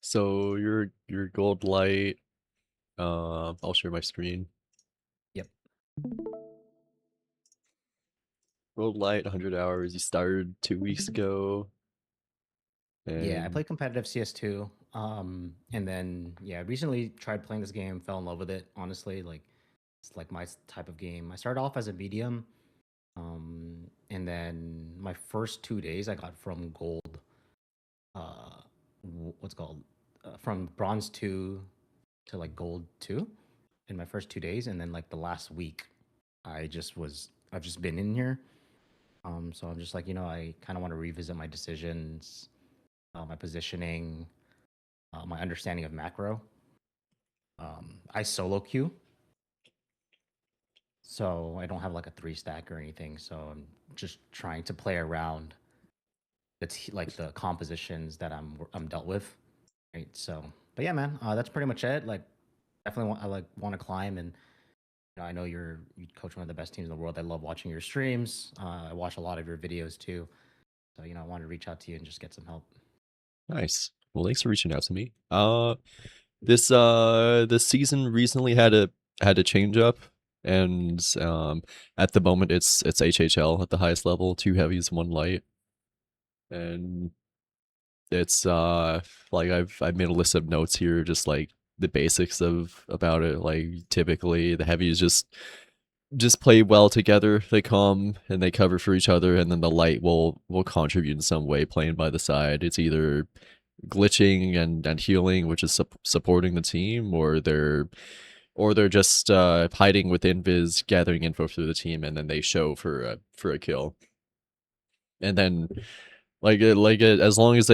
So your gold light. I'll share my screen. Yep. Gold light, 100 hours. You started 2 weeks ago, Yeah, I and played competitive CS2. And then yeah, recently tried playing this game, fell in love with it. Honestly, like it's like my type of game. I started off as a medium, and then my first 2 days I got from gold. What's it called from bronze 2 to like gold 2 in my first 2 days, and then like the last week, I've just been in here. So I'm just like I kind of want to revisit my decisions, my positioning, my understanding of macro. I solo queue, so I don't have like a three stack or anything. So I'm just trying to play around like the compositions that I'm dealt with, right? So, but yeah, man, that's pretty much it. Like, definitely want to climb, and I know you coach one of the best teams in the world. I love watching your streams. I watch a lot of your videos too. So I wanted to reach out to you and just get some help. nice. Well, thanks for reaching out to me. This season recently had a change up, and at the moment it's HHL at the highest level, two heavies, one light, and it's like I've made a list of notes here, just like the basics of about it. Like typically the heavies just play well together. They come and they cover for each other, and then the light will contribute in some way, playing by the side. It's either glitching and healing, which is supporting the team, or they're just hiding with invis, gathering info through the team, and then they show for a kill. And then as long as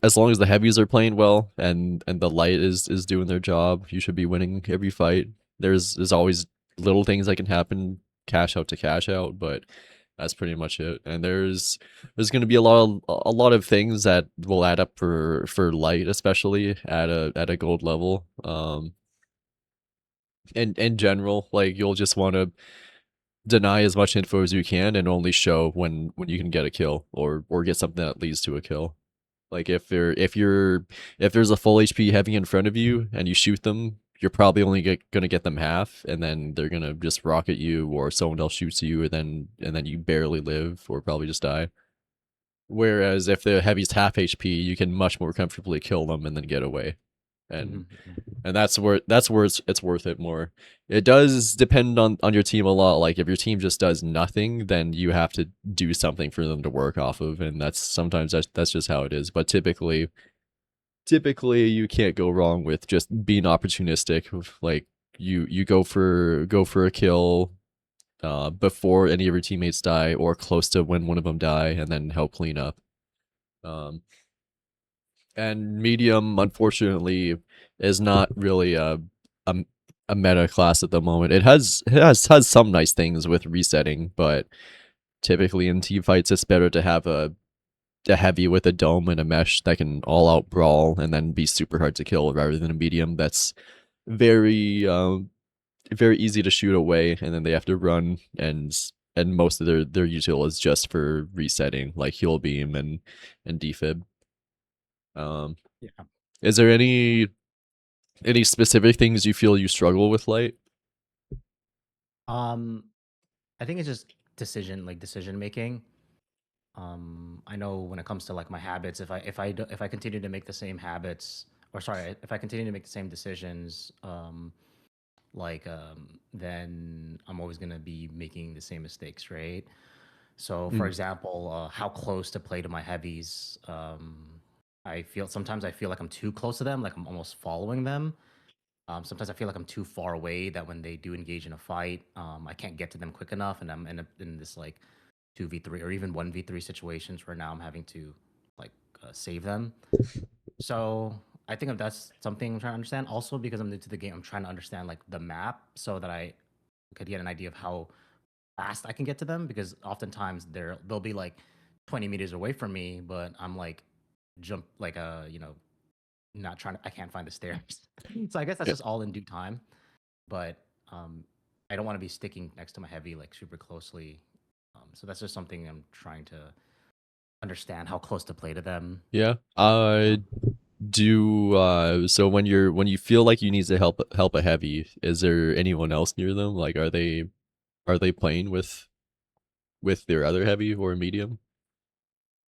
as long as the heavies are playing well and the light is doing their job, you should be winning every fight. There's always little things that can happen, cash out to cash out, but that's pretty much it. And there's going to be a lot of things that will add up for light, especially at a gold level. In general, like you'll just want to deny as much info as you can and only show when you can get a kill or get something that leads to a kill. Like if there's a full HP heavy in front of you and you shoot them, you're probably only gonna get them half, and then they're gonna just rocket you, or someone else shoots you, and then you barely live or probably just die. Whereas if the heavy's half HP, you can much more comfortably kill them and then get away. And Hmm. that's where it's worth it more. It does depend on your team a lot. Like if your team just does nothing, then you have to do something for them to work off of, and that's sometimes that's just how it is. But typically you can't go wrong with just being opportunistic. Like you go for a kill before any of your teammates die or close to when one of them die, and then help clean up. Um, and medium, unfortunately, is not really a a meta class at the moment. Has some nice things with resetting, but typically in team fights, it's better to have a heavy with a dome and a mesh that can all out brawl and then be super hard to kill, rather than a medium that's very very easy to shoot away, and then they have to run, and most of their util is just for resetting, like heal beam and defib. Um, Yeah. is there any specific things you feel you struggle with light? Um, I think it's just decision making. I know when it comes to like my habits, if I continue to make the same habits, or sorry, if I continue to make the same decisions, then I'm always gonna be making the same mistakes, right? So, for Mm. example, how close to play to my heavies. I feel like I'm too close to them, like I'm almost following them. Sometimes I feel like I'm too far away that when they do engage in a fight, I can't get to them quick enough, and I'm in this like 2v3 or even 1v3 situations where now I'm having to like save them. So I think if that's something I'm trying to understand. Also, because I'm new to the game, I'm trying to understand like the map so that I could get an idea of how fast I can get to them. Because oftentimes they'll be like 20 meters away from me, but I'm like jump like not trying to. I can't find the stairs. So I guess that's Yeah. just all in due time. But I don't want to be sticking next to my heavy like super closely. So that's just something I'm trying to understand how close to play to them. Yeah. Um, Do so when you feel like you need to help a heavy, is there anyone else near them? Like are they playing with their other heavy or medium?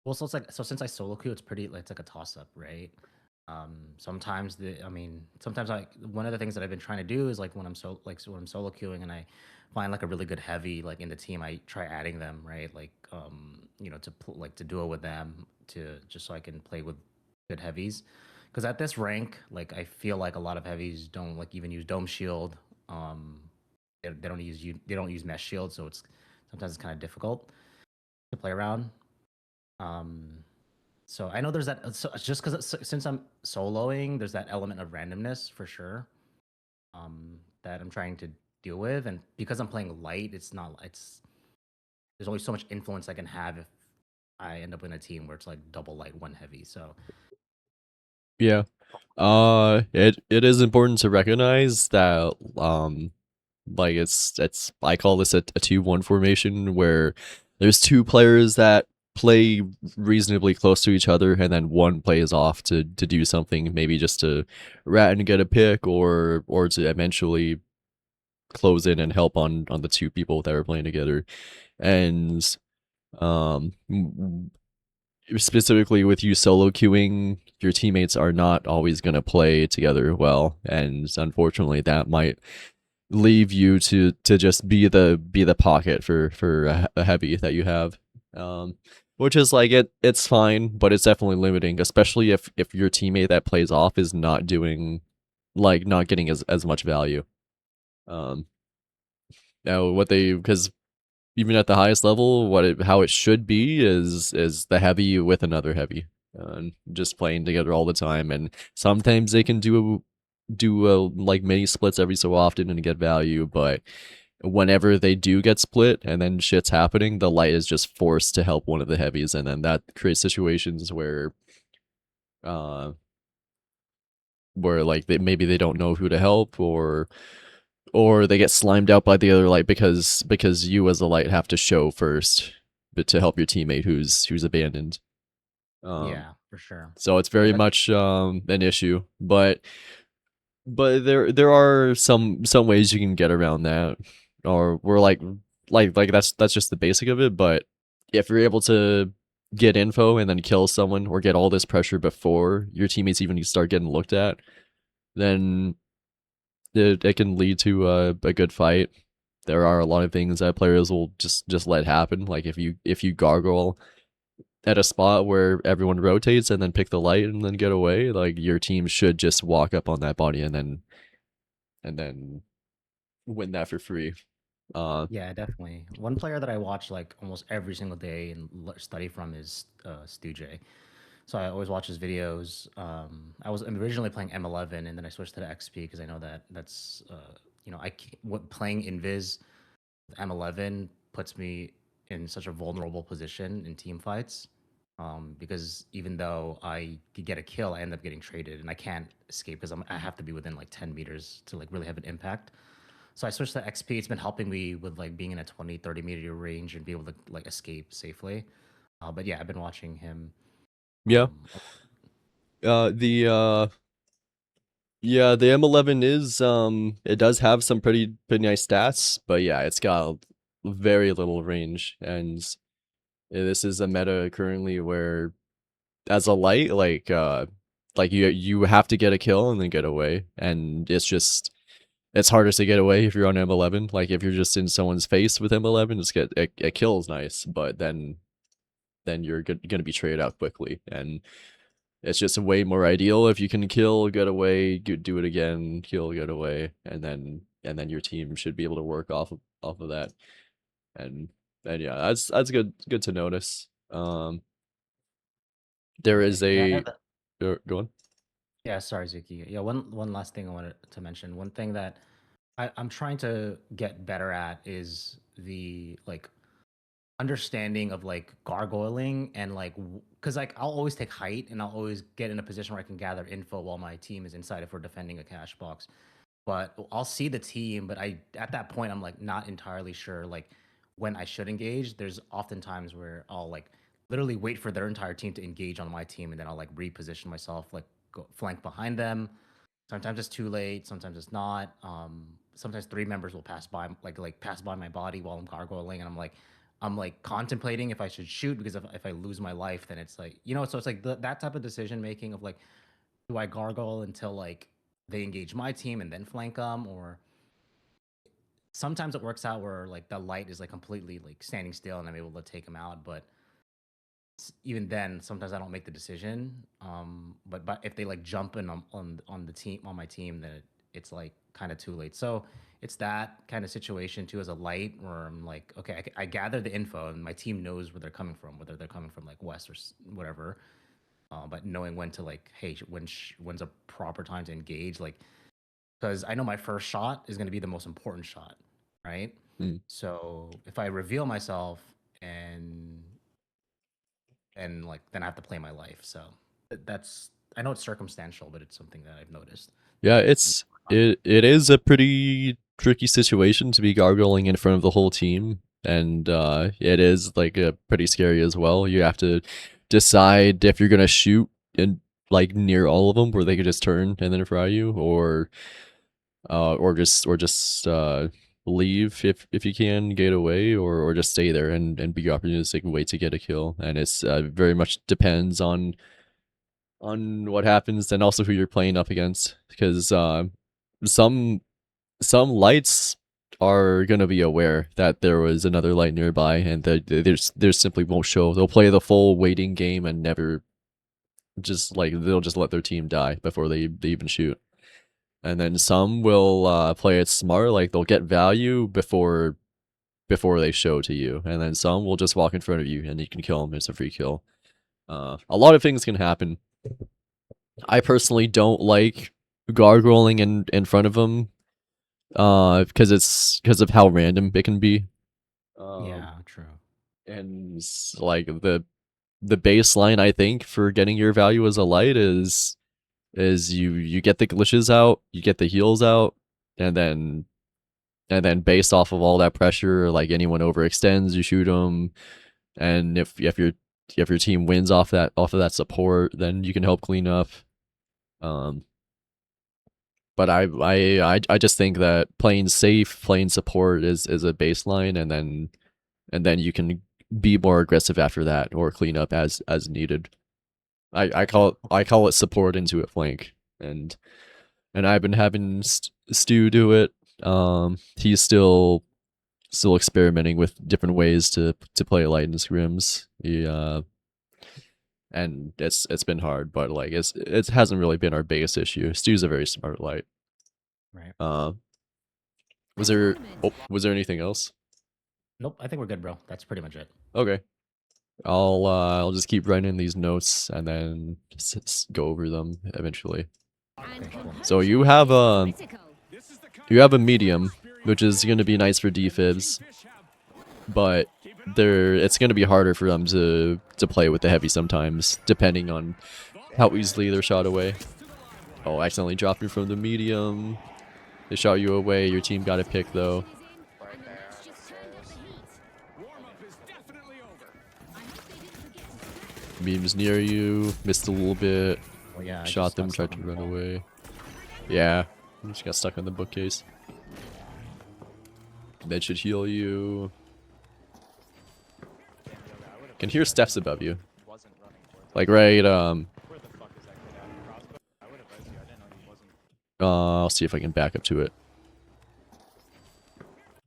well, so it's like so since I solo queue, it's pretty like it's like a toss up, right? Sometimes I mean, sometimes I one of the things that I've been trying to do is like when I'm so when I'm solo queuing and I find like a really good heavy like in the team, I try adding them, right? Like you know, like to duo with them to just so I can play with good heavies. Because at this rank, like I feel like a lot of heavies don't like even use dome shield. Um, they don't use they don't use mesh shield, so it's sometimes it's kind of difficult to play around. Um, so I know there's that. So just because since I'm soloing, there's that element of randomness for sure. That I'm trying to deal with, and because I'm playing light, it's not. It's there's only so much influence I can have if I end up in a team where it's like double light, one heavy. So Yeah. It is important to recognize that like it's I call this a 2-1 formation where there's two players that play reasonably close to each other and then one plays off to do something, maybe just to rat and get a pick or to eventually close in and help on the two people that are playing together. And um specifically with you solo queuing, your teammates are not always going to play together well, and unfortunately that might leave you to just be the pocket for a heavy that you have. um which is like it's fine, but it's definitely limiting, especially if your teammate that plays off is not doing like not getting as much value. um Now what they, because even at the highest level, how it should be is the heavy with another heavy, just playing together all the time. And sometimes they can like mini splits every so often and get value, but whenever they do get split and then shit's happening, the light is just forced to help one of the heavies, and then that creates situations uh where like maybe they don't know who to help, or they get slimed out by the other light because you as a light have to show first, but to help your teammate who's abandoned. Um, yeah, for sure. so it's Yeah, very that's much an issue, but there are some ways you can get around that, or we're like that's just the basic of it. But if you're able to get info and then kill someone or get all this pressure before your teammates even start getting looked at, then it can lead to a good fight. There are a lot of things that players will just let happen. Like if you gargoyle at a spot where everyone rotates and then pick the light and then get away, like your team should just walk up on that body and then win that for free. Uh yeah, definitely. One player that I watch like almost every single day and study from is Stu J. So I always watch his videos. I was originally playing M11, and then I switched to the XP because I know that that's you know playing invis with M11 puts me in such a vulnerable position in team fights. Because even though I could get a kill, I end up getting traded, and I can't escape because I have to be within like 10 meters to like really have an impact. So I switched to XP. It's been helping me with like being in a 20, 30 meter range and be able to like escape safely. But yeah, I've been watching him. yeah. A The yeah, the M11 is it does have some pretty nice stats, but yeah, it's got very little range, and this is a meta currently where as a light, like you have to get a kill and then get away, and it's hardest to get away if you're on M11. Like if you're just in someone's face with M11, it's get a kill is nice, but then you're gonna be traded out quickly, and it's just way more ideal if you can kill, get away, do it again, kill, get away, and then your team should be able to work off of that, and yeah, that's good to notice. There is Okay. Yeah. a go on. Yeah. Sorry, Zuki. Yeah. One last thing I wanted to mention. One thing that I'm trying to get better at is the like understanding of like gargoyling and like because like I'll always take height and I'll always get in a position where I can gather info while my team is inside if we're defending a cash box. But I'll see the team, but I at that point I'm like not entirely sure like when I should engage. There's often times where I'll like literally wait for their entire team to engage on my team, and then I'll like reposition myself, like go flank behind them. Sometimes it's too late, sometimes it's not. Sometimes three members will pass by, like pass by my body while I'm gargoyling, and I'm like contemplating if I should shoot because if I lose my life, then it's like so it's like that type of decision making of like, do I gargle until like they engage my team and then flank them, or sometimes it works out where like the light is like completely like standing still and I'm able to take them out, but even then sometimes I don't make the decision. But if they like jump in on the team on my team, then it's like kind of too late. So it's that kind of situation too as a light where I'm like, okay, I gather the info and my team knows where they're coming from, whether they're coming from like west or whatever. But knowing when to like, hey, when's a proper time to engage, like, because I know my first shot is going to be the most important shot, right? Mm. So if I reveal myself and like then I have to play my life. So that's, I know it's circumstantial, but it's something that I've noticed. Yeah, it is a pretty tricky situation to be gargling in front of the whole team, and it is like pretty scary as well. You have to decide if you're gonna shoot in like near all of them, where they could just turn and then fry you, or just leave if you can get away, or just stay there and be opportunistic and wait to get a kill. And it's very much depends on what happens and also who you're playing up against, because some some lights are gonna be aware that there was another light nearby, and they simply won't show. They'll play the full waiting game and never just like they'll just let their team die before they even shoot. And then some will play it smart, like they'll get value before they show to you, and then some will just walk in front of you and you can kill them. It's a free kill. A lot of things can happen. I personally don't like gargoyling in front of them, because of how random it can be. Yeah, true. And like the baseline I think for getting your value as a light is you get the glitches out, you get the heals out, and then based off of all that pressure, like anyone overextends, you shoot them, and if your team wins off of that support, then you can help clean up. Um, but I just think that playing safe, playing support is a baseline, and then you can be more aggressive after that or clean up as needed. I call it support into it flank, and I've been having Stu do it. He's still experimenting with different ways to play light in scrims. And it's been hard, but like it hasn't really been our biggest issue. Stu's a very smart light. Right. Was there anything else? Nope, I think we're good, bro. That's pretty much it. Okay. I'll just keep writing these notes and then just go over them eventually. Okay, cool. So you have a medium, which is going to be nice for defibs, but it's going to be harder for them to play with the heavy sometimes, depending on how easily they're shot away. Oh, accidentally dropped me from the medium. They shot you away. Your team got a pick though. Beam's near you. Missed a little bit. Well, yeah, Shot them. Tried to run away. Yeah, you just got stuck on the bookcase. That should heal you. Can hear steps above you. Like right, I'll see if I can back up to it.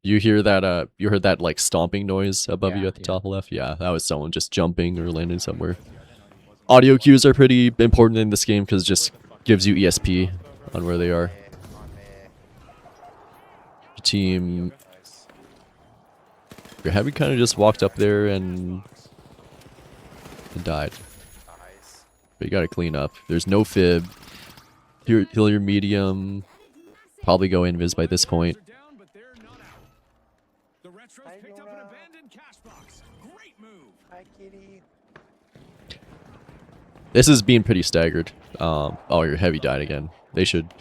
You hear that, you heard that like stomping noise above you at the top left? Yeah, that was someone just jumping or landing somewhere. Audio cues are pretty important in this game because it just gives you ESP on where they are. Your team... Your heavy kind of just walked up there and died. But you gotta clean up. There's no fib. Heal your medium. Probably go invis by this point. This is being pretty staggered. Oh, your heavy died again. They should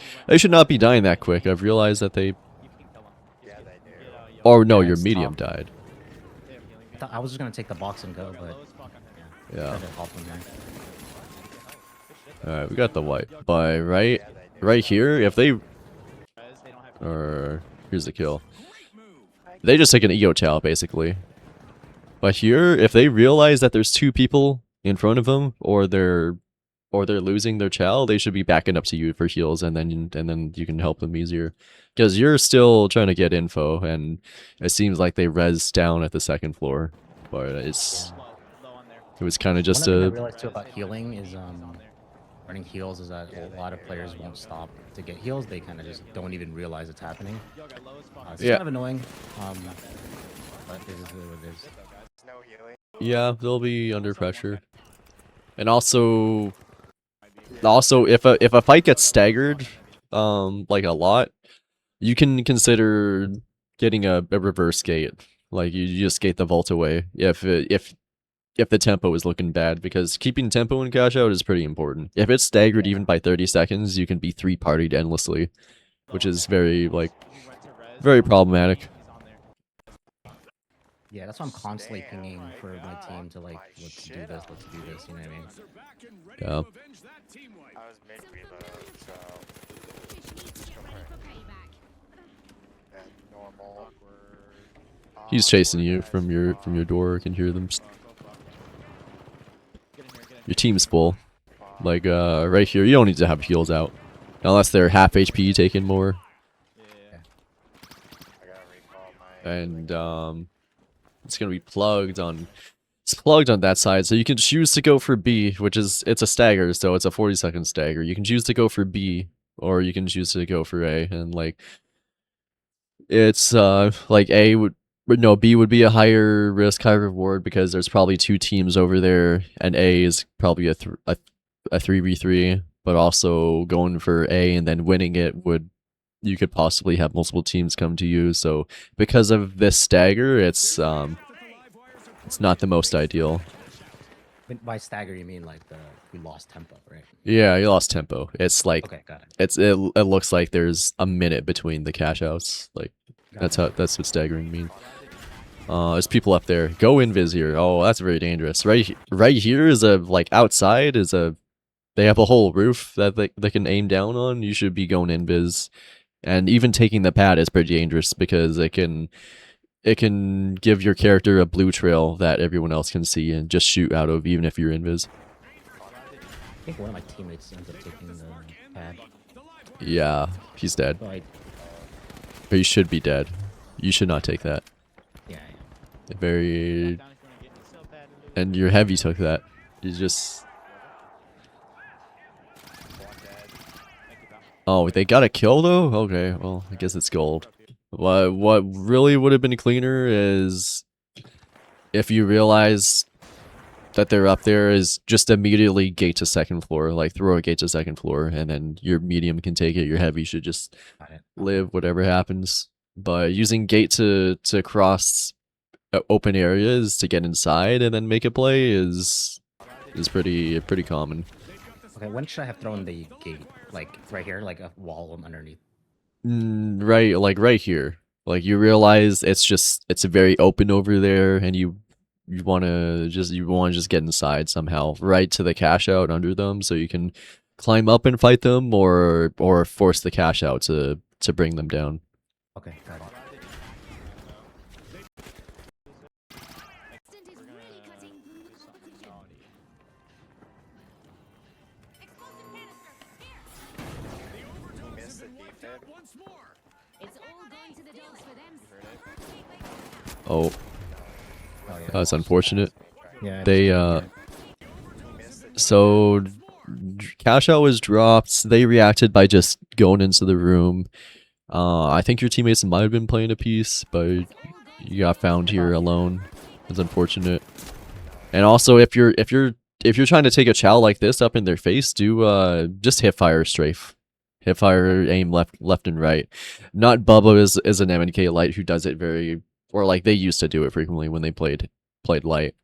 not be dying that quick. I've realized that they... Oh no, your medium died. I was just gonna take the box and go, but Yeah. Try to help him here. Alright, we got the white. But right here, if they... Or... Here's the kill. They just take an ego chow, basically. But here, if they realize that there's two people in front of them, or they're losing their chow, they should be backing up to you for heals, and then you can help them easier. Because you're still trying to get info, and it seems like they res down at the second floor. But it was kind of just One thing I a... realized too about healing is running heals is that a lot of players won't stop to get heals. They kind of just don't even realize it's happening. It's Yeah. kind of annoying, but this is what it is. Yeah, they'll be under pressure. And also if a fight gets staggered, like a lot, you can consider getting a reverse gate. Like you just gate the vault away if the tempo is looking bad, because keeping tempo in cash out is pretty important. If it's staggered even by 30 seconds, you can be 3-partied endlessly, which is very problematic. Yeah, that's why I'm constantly pinging for my team to like, let's do this, you know what I mean? Yeah. I was mid reload, so yeah, normal. He's chasing you from your door. I can hear them. Your team's full. Like right here, you don't need to have heals out. Unless they're half HP taking more. I gotta recall my. And it's gonna be plugged on that side, so you can choose to go for B, which is, it's a stagger, so it's a 40-second stagger. You can choose to go for B, or you can choose to go for A, and like it's like B would be a higher risk, high reward, because there's probably 2 teams over there, and A is probably a 3v3, but also going for A and then winning it you could possibly have multiple teams come to you. So because of this stagger, it's not the most ideal. By stagger, you mean like we lost tempo, right? Yeah, you lost tempo. It's like, Okay, got it. it looks like there's a minute between the cash outs. Like that's what staggering means. There's people up there. Go invis here. Oh, that's very dangerous. Right here is outside is they have a whole roof that they can aim down on. You should be going invis. And even taking the pad is pretty dangerous, because it can give your character a blue trail that everyone else can see and just shoot out of, even if you're invis. I think one of my teammates ends up taking the pad. Yeah, he's dead. So Or you should be dead. You should not take that. yeah. And your heavy took that. You just... Oh, they got a kill though? Okay, well, I guess it's gold. What really would have been cleaner is if you realize that they're up there, is just immediately gate to second floor. Like throw a gate to second floor, and then your medium can take it. Your heavy should just live whatever happens. But using gate to cross open areas to get inside and then make a play is pretty common. Okay, when should I have thrown the gate? Like right here, like a wall underneath. Right, like right here. Like you realize it's very open over there, and you want to just get inside somehow, right to the cash out under them, so you can climb up and fight them, or force the cash out to bring them down. Okay, got it. Oh, that's unfortunate. Yeah. They so cash out was dropped. They reacted by just going into the room. I think your teammates might have been playing a piece, but you got found here alone. It's unfortunate. And also, if you're trying to take a chow like this up in their face, do just hipfire strafe. Hipfire, aim left and right. Not Bubba is an MNK light who does it or like they used to do it frequently when they played light.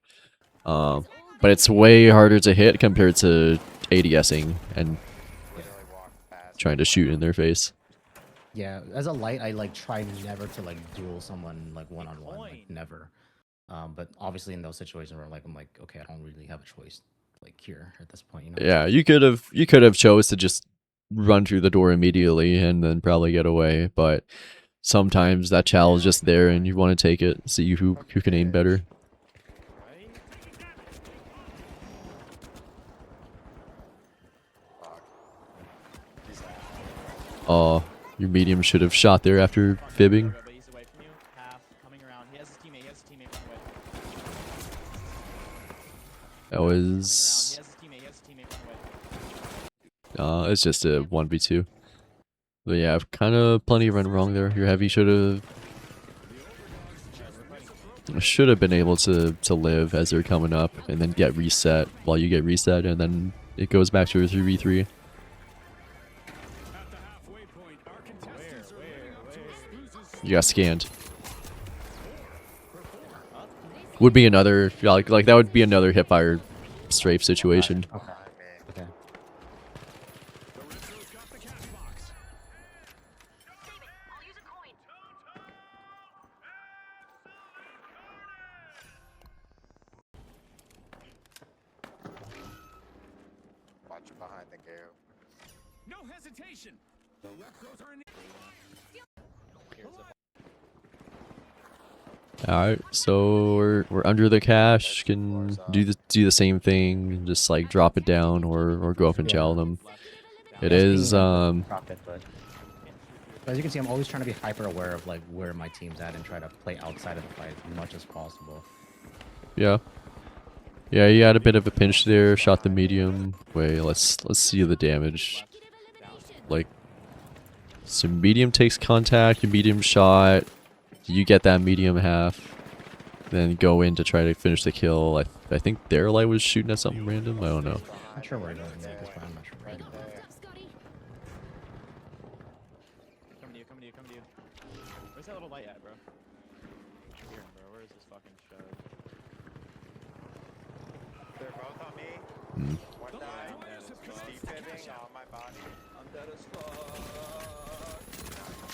But it's way harder to hit compared to ADSing and trying to shoot in their face. Yeah, as a light, I like try never to like duel someone like one-on-one, like never. But obviously in those situations where I'm like, okay, I don't really have a choice, like here at this point, you know. Yeah, you could have chose to just run through the door immediately and then probably get away, but sometimes that challenge is just there and you want to take it, see who can aim better. Fuck. He's out. Oh, your medium should have shot there after fibbing. But he's away from you. Half coming around. He has his teammate. Run away. That Coming around. was He has his teammate. Run away. it's just a 1v2. But yeah, kind of plenty went wrong there. Your heavy should have been able to live as they're coming up and then get reset while you get reset, and then it goes back to a 3v3. You got scanned. Would be another like that would be another hipfire strafe situation. Okay. Okay. Watch behind the goo. No hesitation. The left goes are in. Alright, so we're under the cache, can do the same thing, just like drop it down or go up and chow them. It is Drop it, but as you can see, I'm always trying to be hyper aware of like where my team's at and try to play outside of the fight as much as possible. yeah. Yeah, you had a bit of a pinch there, shot the medium. Wait, let's see the damage. Like, so medium takes contact, your medium shot, you get that medium half, then go in to try to finish the kill. I think their light was shooting at something random, I don't know. I'm not sure where it goes at this point. I'm not sure where it goes. Coming to you. Where's that little light at, bro? Here, bro. Where is this fucking show? They're both on me. Mm. One died. Steve fibbing on my body. I'm dead as fuck.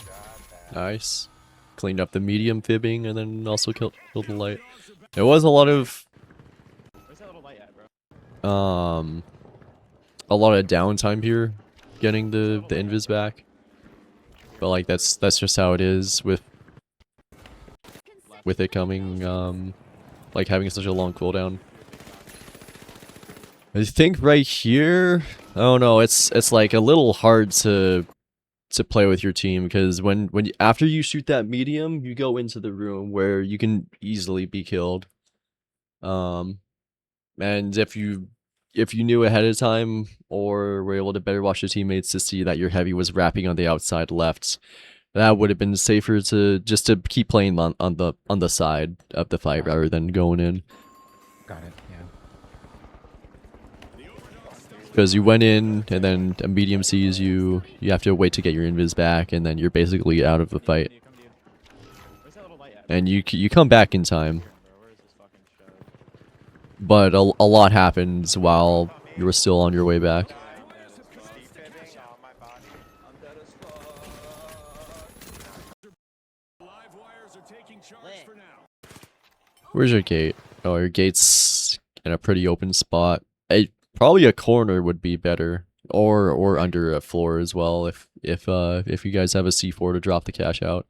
Got that. Nice. Cleaned up the medium fibbing and then also killed the light. It was a lot of Where's that little light at, bro? a lot of downtime here getting the invis back. But like that's just how it is with it coming like having such a long cooldown. I think right here, I don't know, it's like a little hard to play with your team because when after you shoot that medium, you go into the room where you can easily be killed. And if you knew ahead of time or were able to better watch your teammates to see that your heavy was wrapping on the outside left, that would have been safer to just to keep playing on the side of the fight rather than going in. Got it. Yeah. Because you went in and then a medium sees you, you have to wait to get your invis back, and then you're basically out of the fight. Coming to you. Where's that little light at? And you come back in time, Bro, where is this fucking show? but a lot happens while you were still on your way back. Steve fibbing on my body. I'm dead as fuck. Live wires are taking charge for now. Where's your gate? Oh, your gate's in a pretty open spot. Probably a corner would be better, or under a floor as well if you guys have a C4 to drop the cache out.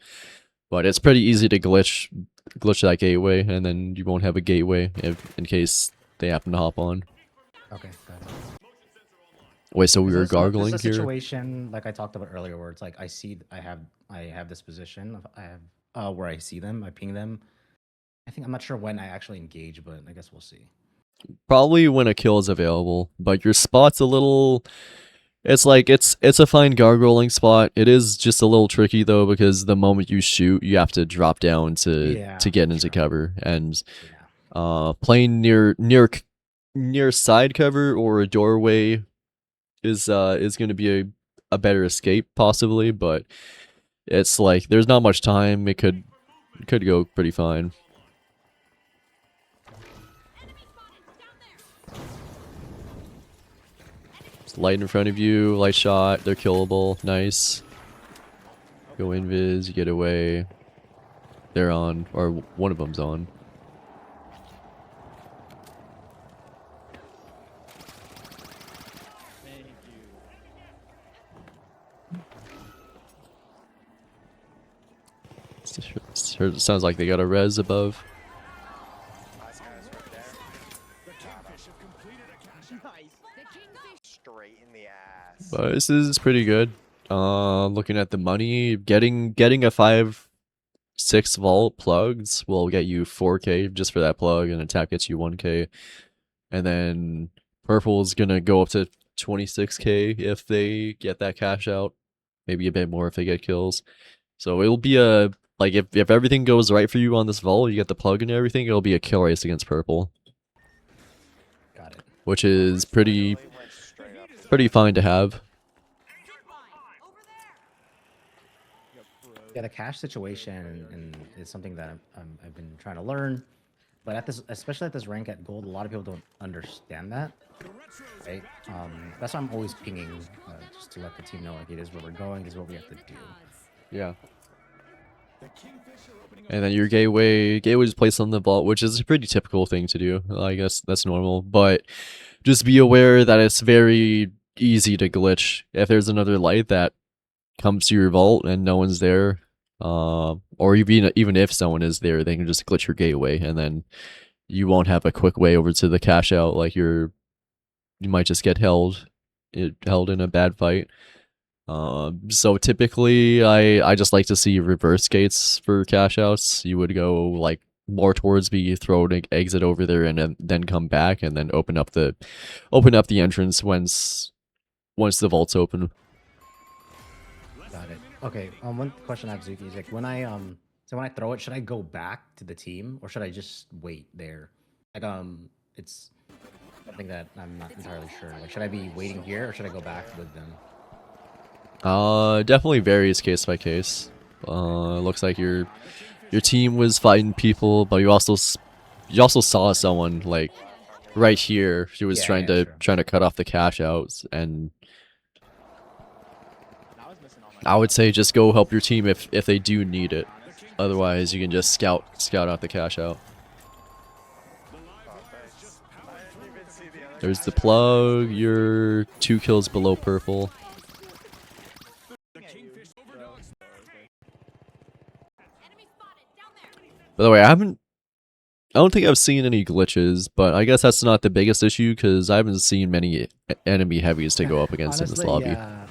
But it's pretty easy to glitch that gateway, and then you won't have a gateway in case they happen to hop on. Okay. Got it. Wait, so we were This is gargling a here? situation like I talked about earlier, where it's like I have this position. I have where I see them, I ping them. I'm not sure when I actually engage, but I guess we'll see. Probably when a kill is available, but your spot's a little... It's like, it's a fine gargoyling spot. It is just a little tricky though, because the moment you shoot, you have to drop down to get into cover. And Yeah. playing near side cover or a doorway is going to be a better escape possibly, but it's like there's not much time. It could go pretty fine. Light in front of you, light shot, they're killable, nice. Go invis, you get away. They're on, or one of them's on. Sounds like they got a res above. Nice guys right there. The Kingfish have completed a cash out. Nice. Straight in the ass. But this is pretty good. Looking at the money, getting a 5-6 vault plugs will get you 4k just for that plug, and a tap gets you 1k. And then purple's gonna go up to 26k if they get that cash out. Maybe a bit more if they get kills. So it'll be a like if everything goes right for you on this vault, you get the plug and everything, it'll be a kill race against purple, Got it. which is pretty Literally went straight up the pretty fine to have. Yeah, the cash situation and is something that I've been trying to learn, but at this, especially at this rank at gold, a lot of people don't understand that. Right? That's why I'm always pinging, just to let the team know like it is where we're going, this is what we have to do. Yeah. And then your gateway is placed on the vault, which is a pretty typical thing to do. I guess that's normal, but just be aware that it's very easy to glitch. If there's another light that comes to your vault and no one's there, or even if someone is there, they can just glitch your gateway, and then you won't have a quick way over to the cash out. Like you might just get held in a bad fight. So typically I just like to see reverse gates for cash outs. You would go like more towards me, throw an exit over there, and then come back, and then open up the entrance once the vault's open. Got it. Okay. One question I have, Zuki, is like when I throw it, should I go back to the team or should I just wait there? Like it's something that I'm not entirely sure. Like, should I be waiting here or should I go back with them? Definitely varies case by case. Looks like your team was fighting people, but you also saw someone like right here. She was trying to cut off the cash outs, and I would say just go help your team if they do need it. Otherwise, you can just scout out the cash out. There's the plug. You're 2 kills below purple. By the way, I don't think I've seen any glitches, but I guess that's not the biggest issue because I haven't seen many enemy heavies to go up against in this lobby. Yeah.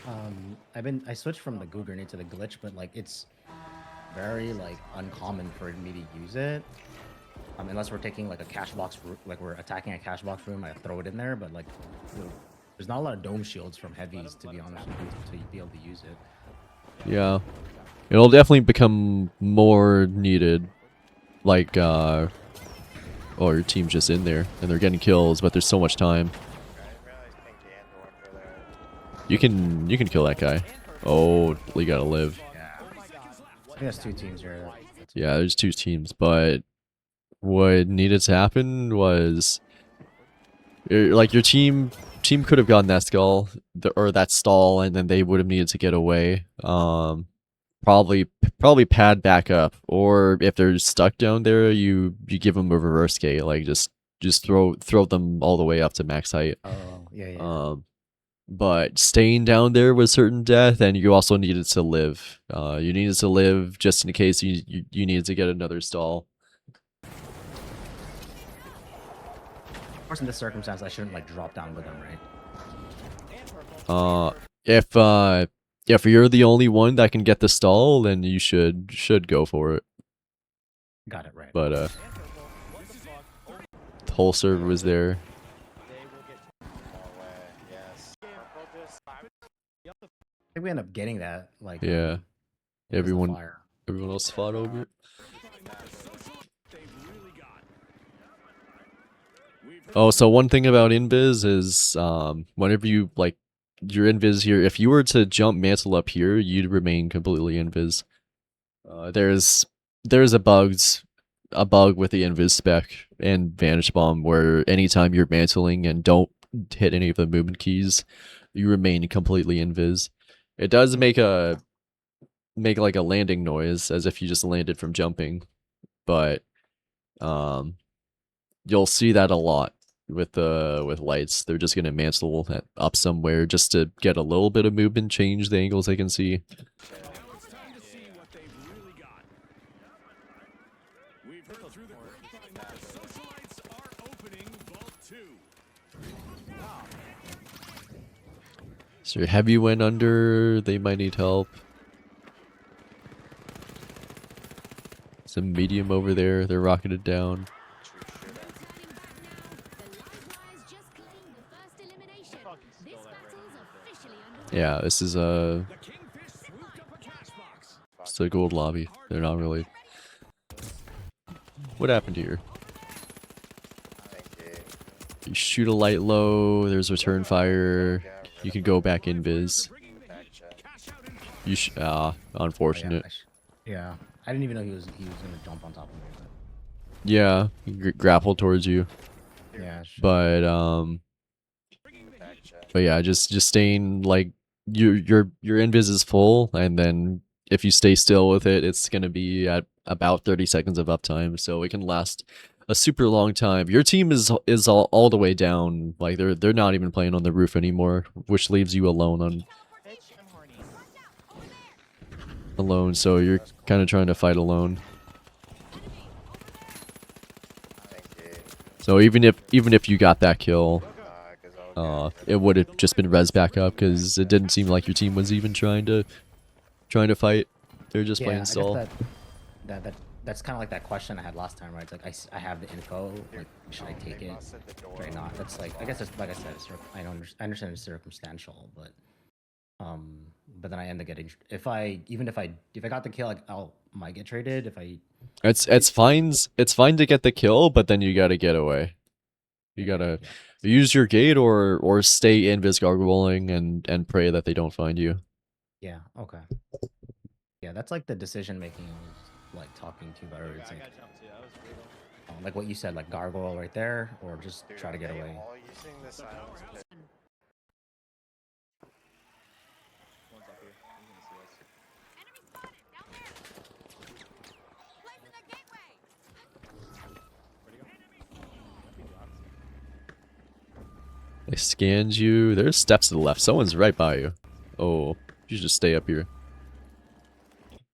I switched from the goo grenade to the glitch, but like it's very like uncommon for me to use it. Unless we're taking like a cash box, like we're attacking a cash box room, I throw it in there. But like, there's not a lot of dome shields from heavies, to be honest with you, to be able to use it. Yeah, it'll definitely become more needed. Like, oh, your team's just in there and they're getting kills, but there's so much time. You can kill that guy. Oh, you gotta live. Yeah. I think there's 2 teams here. Yeah, there's 2 teams, but what needed to happen was, like, your team could have gotten that skull or that stall, and then they would have needed to get away. Probably pad back up, or if they're stuck down there, you give them a reverse gate, like just throw them all the way up to max height. Oh, yeah. But staying down there was certain death, and you also needed to live. You needed to live just in case you needed to get another stall. Of course, in this circumstance, I shouldn't like drop down with them, right? If you're the only one that can get the stall, then you should go for it. Got it, right. But the whole server was there. I think we end up getting that. Like, Yeah, it was the everyone fire. else fought over it. Oh, so one thing about invis is whenever you like your invis here, if you were to jump mantle up here, you'd remain completely invis. There's a bug with the invis spec and vanish bomb where anytime you're mantling and don't hit any of the movement keys, you remain completely invis. It does make like a landing noise as if you just landed from jumping, but you'll see that a lot with lights. They're just gonna mantle up somewhere just to get a little bit of movement, change the angles they can see. So your heavy went under. They might need help. Some medium over there. They're rocketed down. Yeah, this is The kingfish swooped up a cash box. it's a gold lobby. They're not really. What happened here? Thank you. You shoot a light low. There's return fire. You can go back invis. Gotcha. You Oh, unfortunate. yeah, I didn't even know he was gonna jump on top of me. Yeah, he grapple towards you. But, yeah, sure. But yeah, just staying like your invis is full, and then if you stay still with it, it's gonna be at about 30 seconds of uptime, so it can last a super long time. Your team is all the way down, like they're not even playing on the roof anymore, which leaves you alone Bitch, I'm horny. so you're kind of trying to fight alone. Thank you. So even if you got that kill, 'Cause I'll it would have just been res back up because it didn't seem like your team was even trying to fight. They're just Yeah, playing I guess stall. that's kind of like that question I had last time, right? It's like I have the info. Like, should I take it? busted the door. Should I not? That's like I guess it's like I said. I understand it's circumstantial, but then I end up getting if I got the kill, like might get traded. If I It's fine to get the kill, but then you gotta get away. You gotta use your gate or stay invis gargoyling and pray that they don't find you. yeah, okay, yeah, that's like the decision making I was like talking to better. It's I like, got jumped too. That was brutal. like what you said, like gargoyle right there, or just Dude, try to get are they away. all using the silence pit? One's up here. He's gonna see us. Where'd he go? Might be the opposite. They scanned you. There's steps to the left. Someone's right by you. Oh, you should just stay up here.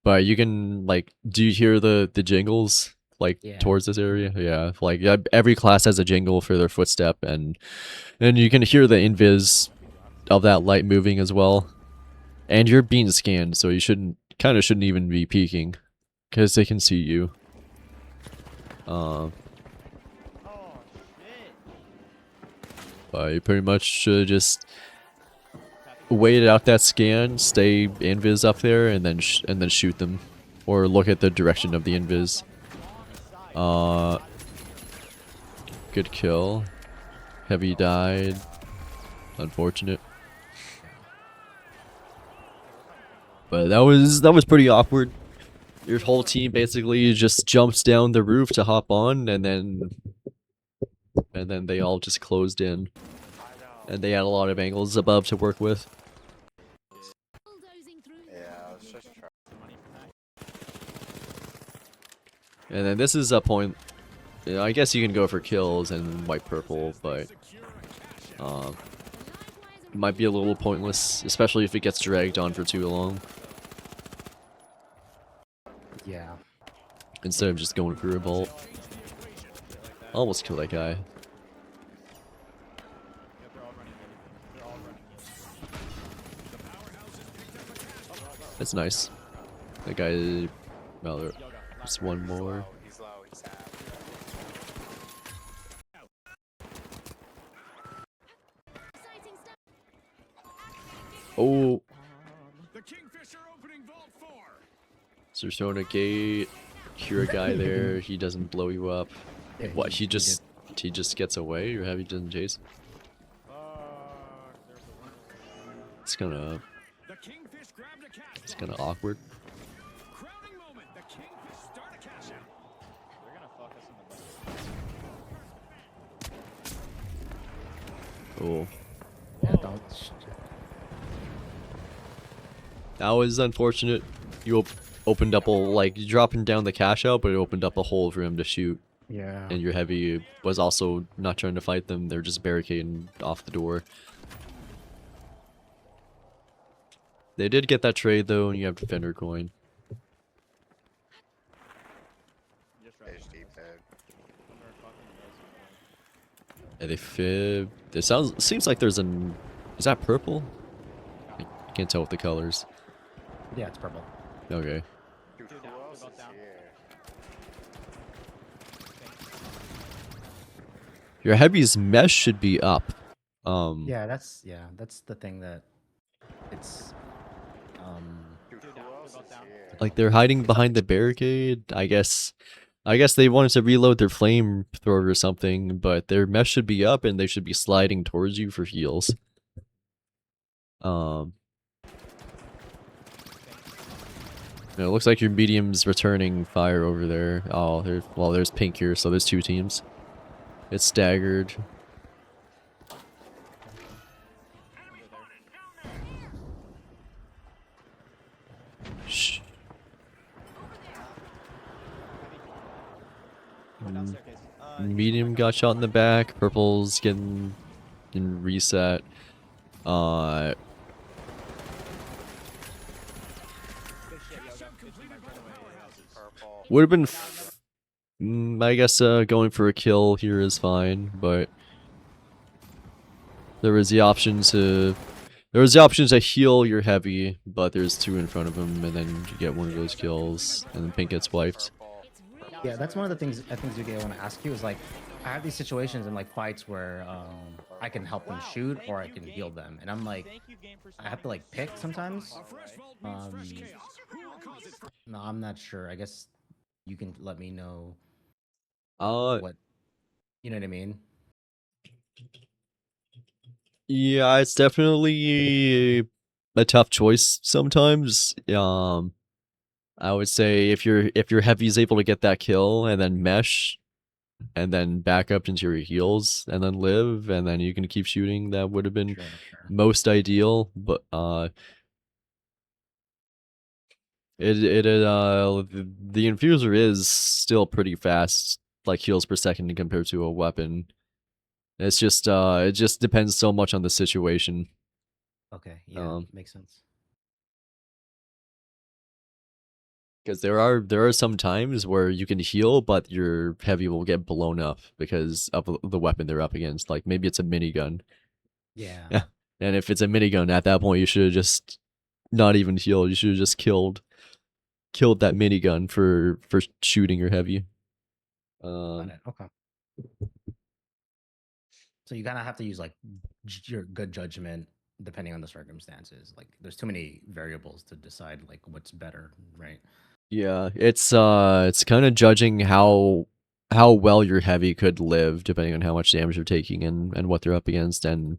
But you can like, do you hear the jingles like Yeah. towards this area? Yeah, like every class has a jingle for their footstep, and you can hear the invis of that light moving as well. And you're being scanned, so you shouldn't even be peeking, because they can see you. Oh shit! But you pretty much should just wait out that scan, stay invis up there, and then shoot them, or look at the direction of the invis. Good kill. Heavy died. Unfortunate. But that was pretty awkward. Your whole team basically just jumps down the roof to hop on, and then they all just closed in. And they had a lot of angles above to work with. Yeah, I was just trying. And then this is a point. You know, I guess you can go for kills and white purple, but it might be a little pointless, especially if it gets dragged on for too long. Yeah. Instead of just going for a bolt. Almost kill that guy. Yeah, they're all running. They're all running. That's nice. That guy. Well, there's one more. He's low, he's half. Oh, The kingfish are opening vault 4. so you're throwing a gate. Cure a guy there. He doesn't blow you up. Yeah, What? He did. just gets away, or have he doesn't chase? There's the one. It's kind of The kingfish grabbed a cash. awkward. Crowning moment. The kingfish start a cash out. They're gonna fuck us in the butt. Oh, Yeah, don't. that was unfortunate. You opened up you dropping down the cash out, but it opened up a hole for him to shoot. Yeah. And your heavy was also not trying to fight them. They're just barricading off the door. They did get that trade though, and you have defender coin. Just right. HD pad. They're fucking us. And they fib. It seems like there's an. Is that purple? Can't tell with the colors. Yeah, it's purple. Okay. Dude, Two who down, else they're both is down. here? Your heavy's mesh should be up. Yeah, that's the thing that it's Dude, Two who down, else they're both is down. here? like they're hiding It's up behind the barricade. I guess they wanted to reload their flamethrower or something, but their mesh should be up and they should be sliding towards you for heals. It looks like your medium's returning fire over there. Oh, there's pink here, so there's 2 teams. It's staggered. Shh. Go down staircase. Medium got shot in the back. Purple's getting reset. Good shit, Yoga. Good shit, right away. Purple. Would have been, I guess, going for a kill here is fine, but there was the option to heal your heavy, but there's 2 in front of him, and then you get one of those kills, and then pink gets wiped. Purple. Yeah, that's one of the things I think Zuge I want to ask you is like I have these situations in like fights where I can help them shoot or I can heal them, and I'm like Thank you, game, for I have to like pick sometimes. A fresh vault means fresh chaos. Who will cause it first? No, I'm not sure. I guess you can let me know Uh, what you know what I mean. yeah, it's definitely a tough choice sometimes. I would say if your heavy's able to get that kill and then mesh and then back up into your heals and then live and then you can keep shooting, that would have been Sure. most ideal, but the infuser is still pretty fast, like heals per second compared to a weapon. It's just it just depends so much on the situation. Okay, yeah, Um, makes sense. Because there are some times where you can heal, but your heavy will get blown up because of the weapon they're up against. Like maybe it's a minigun. Yeah. Yeah. And if it's a minigun, at that point you should have just not even healed. You should have just killed that minigun for shooting your heavy. Got it. Okay. So you kind of have to use like your good judgment depending on the circumstances. Like there's too many variables to decide like what's better, right? Yeah, it's kind of judging how well your heavy could live depending on how much damage they're taking and what they're up against, and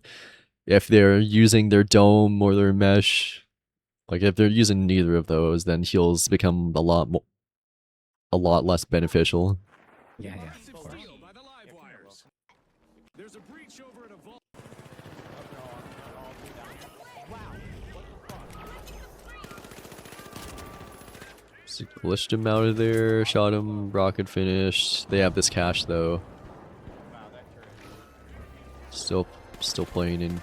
if they're using their dome or their mesh. Like if they're using neither of those, then heals become a lot less beneficial. Yeah, yeah, Massive of course. steal by the live wires. There's a breach over at a vault. So glitched him out of there, shot him, rocket finished. They have this cache though. Wow, that turret. Still playing in.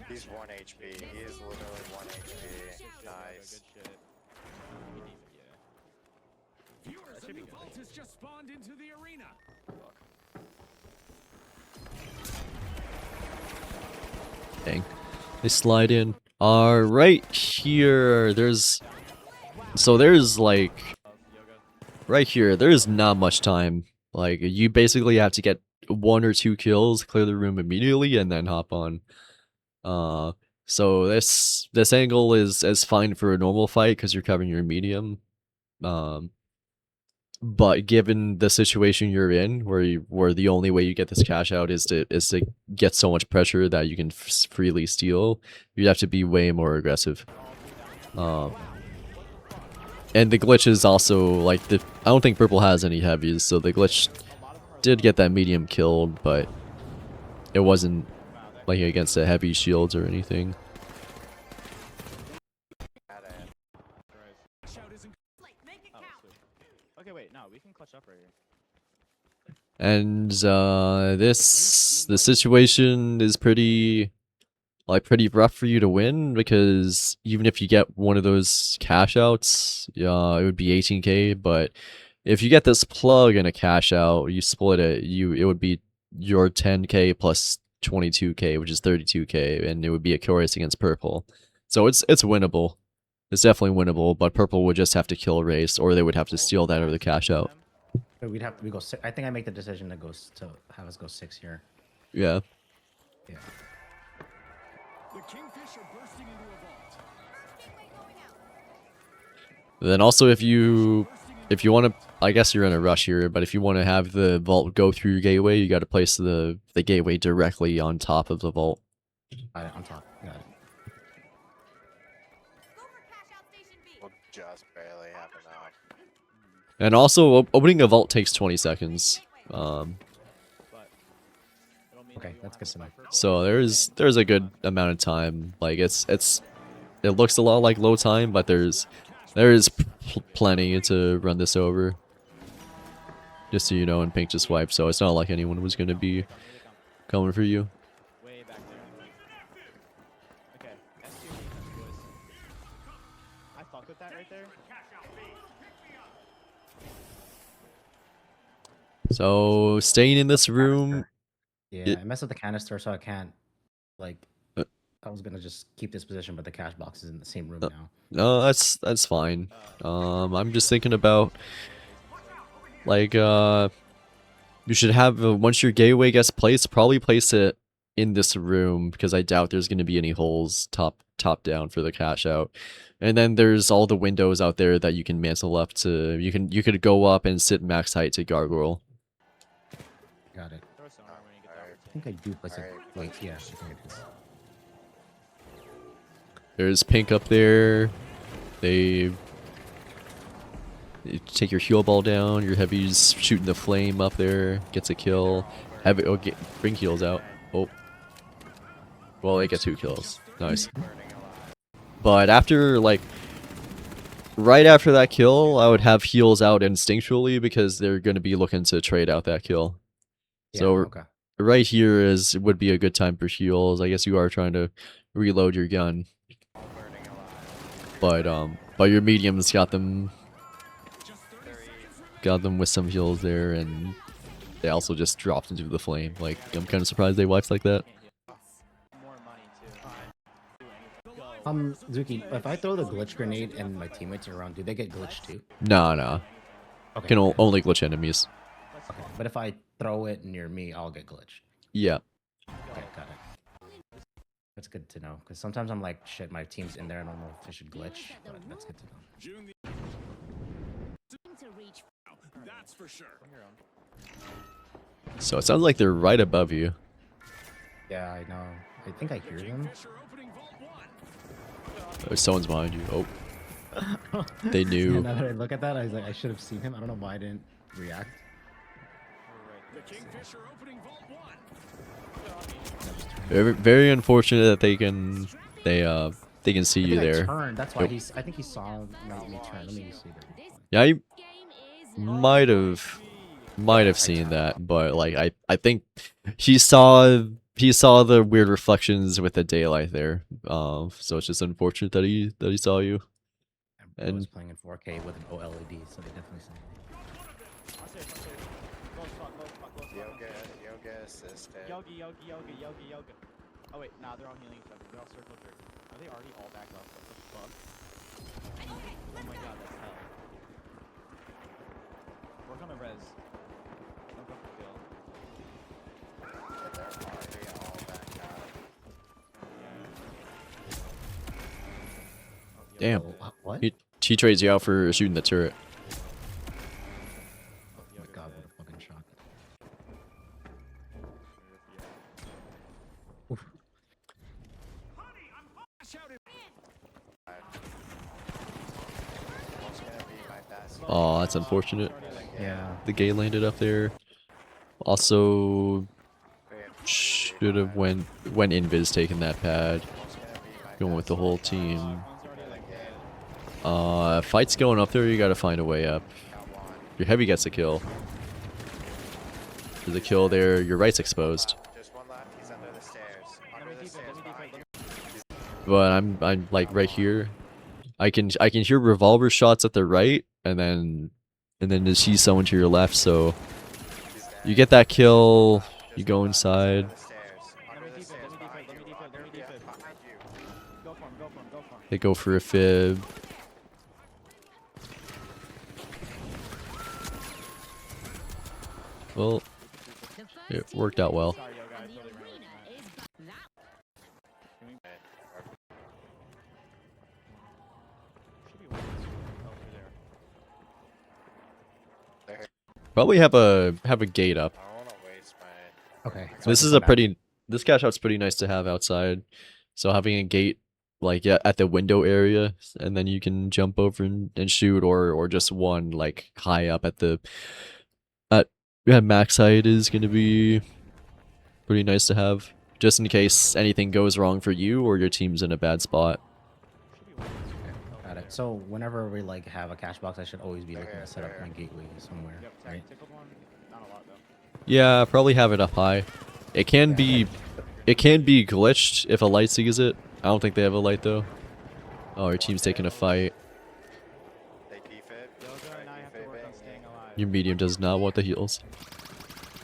He's 1 HP. He is literally 1 HP. Nice. Good shit. Yeah. Viewers, a new vault has just spawned into the arena. Dang. They slide in. Right here, there's like right here, there's not much time. Like you basically have to get 1 or 2 kills, clear the room immediately, and then hop on. So this angle is fine for a normal fight because you're covering your medium. But given the situation you're in, where the only way you get this cash out is to get so much pressure that you can freely steal, you'd have to be way more aggressive. And the glitch is also like I don't think purple has any heavies, so the glitch did get that medium killed, but it wasn't like against the heavy shields or anything. Shout isn't Oh, sweet. Okay, wait, no, we can clutch up right here. And the situation is pretty rough for you to win, because even if you get one of those cash outs, it would be 18k, but if you get this plug and a cash out, you split it, it would be your 10k plus 22k, which is 32k, and it would be a kill race against purple. So it's winnable. It's definitely winnable, but purple would just have to kill a race, or they would have to steal that or the cash out. But we go six. I think I make the decision to to have us go 6 here. Yeah. Yeah. The kingfisher bursting into a vault. Then also if you want to, I guess you're in a rush here, but if you want to have the vault go through your gateway, you got to place the gateway directly on top of the vault. Got it, on top. Got it. We'll just barely have enough. And also opening a vault takes 20 seconds. Okay, that's good to know. So there's a good amount of time. Like it looks a lot like low time, but there's plenty to run this over. Just so you know, and Pink just wiped, so it's not like anyone was gonna be coming for you. Way back there. Okay, S2 defense, boys. I fuck with that right there. So staying in this room. Yeah, I messed with the canister, so I can't. Like, Uh, I was gonna just keep this position, but the cash box is in the same room now. No, that's fine. I'm just thinking about like you should have once your gateway gets placed, probably place it in this room because I doubt there's going to be any holes top down for the cash out. And then there's all the windows out there that you can mantle up to. You could go up and sit max height to gargoyle. Got it. Throw a sonar when you get the I opportunity. think I do place it. Alright, Wait, yeah, I think it is. There's Pink up there. You take your heal ball down. Your heavies shooting the flame up there. Gets a kill. Bring heals out. Oh. Well, they get 2 kills. Nice. But after, like, right after that kill, I would have heals out instinctually because they're going to be looking to trade out that kill. Yeah, So okay. right here would be a good time for heals. I guess you are trying to reload your gun. But your mediums got them with some heals there, and they also just dropped into the flame. Like, I'm kind of surprised they wiped like that. More money too. Do anything. Go. Zuki, if I throw the glitch grenade and my teammates are around, do they get glitched too? Nah. Okay. Can only glitch enemies. Okay, but if I throw it near me, I'll get glitched. Yeah. Okay, got it. That's good to know, because sometimes I'm like, shit, my team's in there, I don't know if I should glitch, but that's good to know. June that's for sure. Bring your own. So it sounds like they're right above you. Yeah, I know. I think I hear them. Kingfisher opening vault 1. Oh, someone's behind you. Oh, they knew. Now that I look at that, I was like, I should have seen him. I don't know why I didn't react. The kingfisher opening vault 1. Very unfortunate that they can see I you think I there. turned. That's why Yep. I think he saw me turn. Let me see that. Yeah, I might have seen that, but like I think he saw the weird reflections with the daylight there. So it's just unfortunate that he saw you. I was And playing in 4K with an OLED, so they definitely saw me. I'll save. Close fuck. Yoga assisted. Yogi. Oh wait, nah, they're all healing each other. They're all circle jerk. Are they already all back up? What the fuck? Oh my god, that's hell. Work on the res. Don't go for kill. They're already all back up. damn, Oh, what? he trades you out for shooting the turret. Oh my god, what a fucking shot. It's gonna be my best. Oh, that's unfortunate. Yeah. The gate landed up there. Also, should have when invis taking that pad. Going with the whole team. Fight's going up there. You gotta find a way up. Your heavy gets a kill. There's a kill there. Your right's exposed. Just one left. He's under the stairs. Let me Under the deep stairs behind you. But I'm like right here. I can hear revolver shots at the right, and then to see someone to your left. So He's dead. you get that kill. You Just go one left. He's inside. under the stairs. Under defib, let me defib. Behind you. Go for him, go for him, go for him. They go for a fib. Well, it worked out well. Sorry, yo, guys, totally ran away from that. Should be one over there. Probably have a gate up. I don't want to waste my. Okay. so I This can is come a back. pretty. This cash out's pretty nice to have outside. So having a gate like at the window area, and then you can jump over and shoot, or just one like high up at the at max height is gonna be pretty nice to have, just in case anything goes wrong for you or your team's in a bad spot. Should be one over Got it. So whenever we like have a cash box, I should always be looking Okay, to set up okay. my gateway somewhere, Yep, right? tickled one. Not a lot though. Yeah, probably have it up high. It can be glitched if a light sees it. I don't think they have a light though. Oh, your team's taking a fight. They defib. Yoga and I have to work on staying alive. Your medium does not want the heals.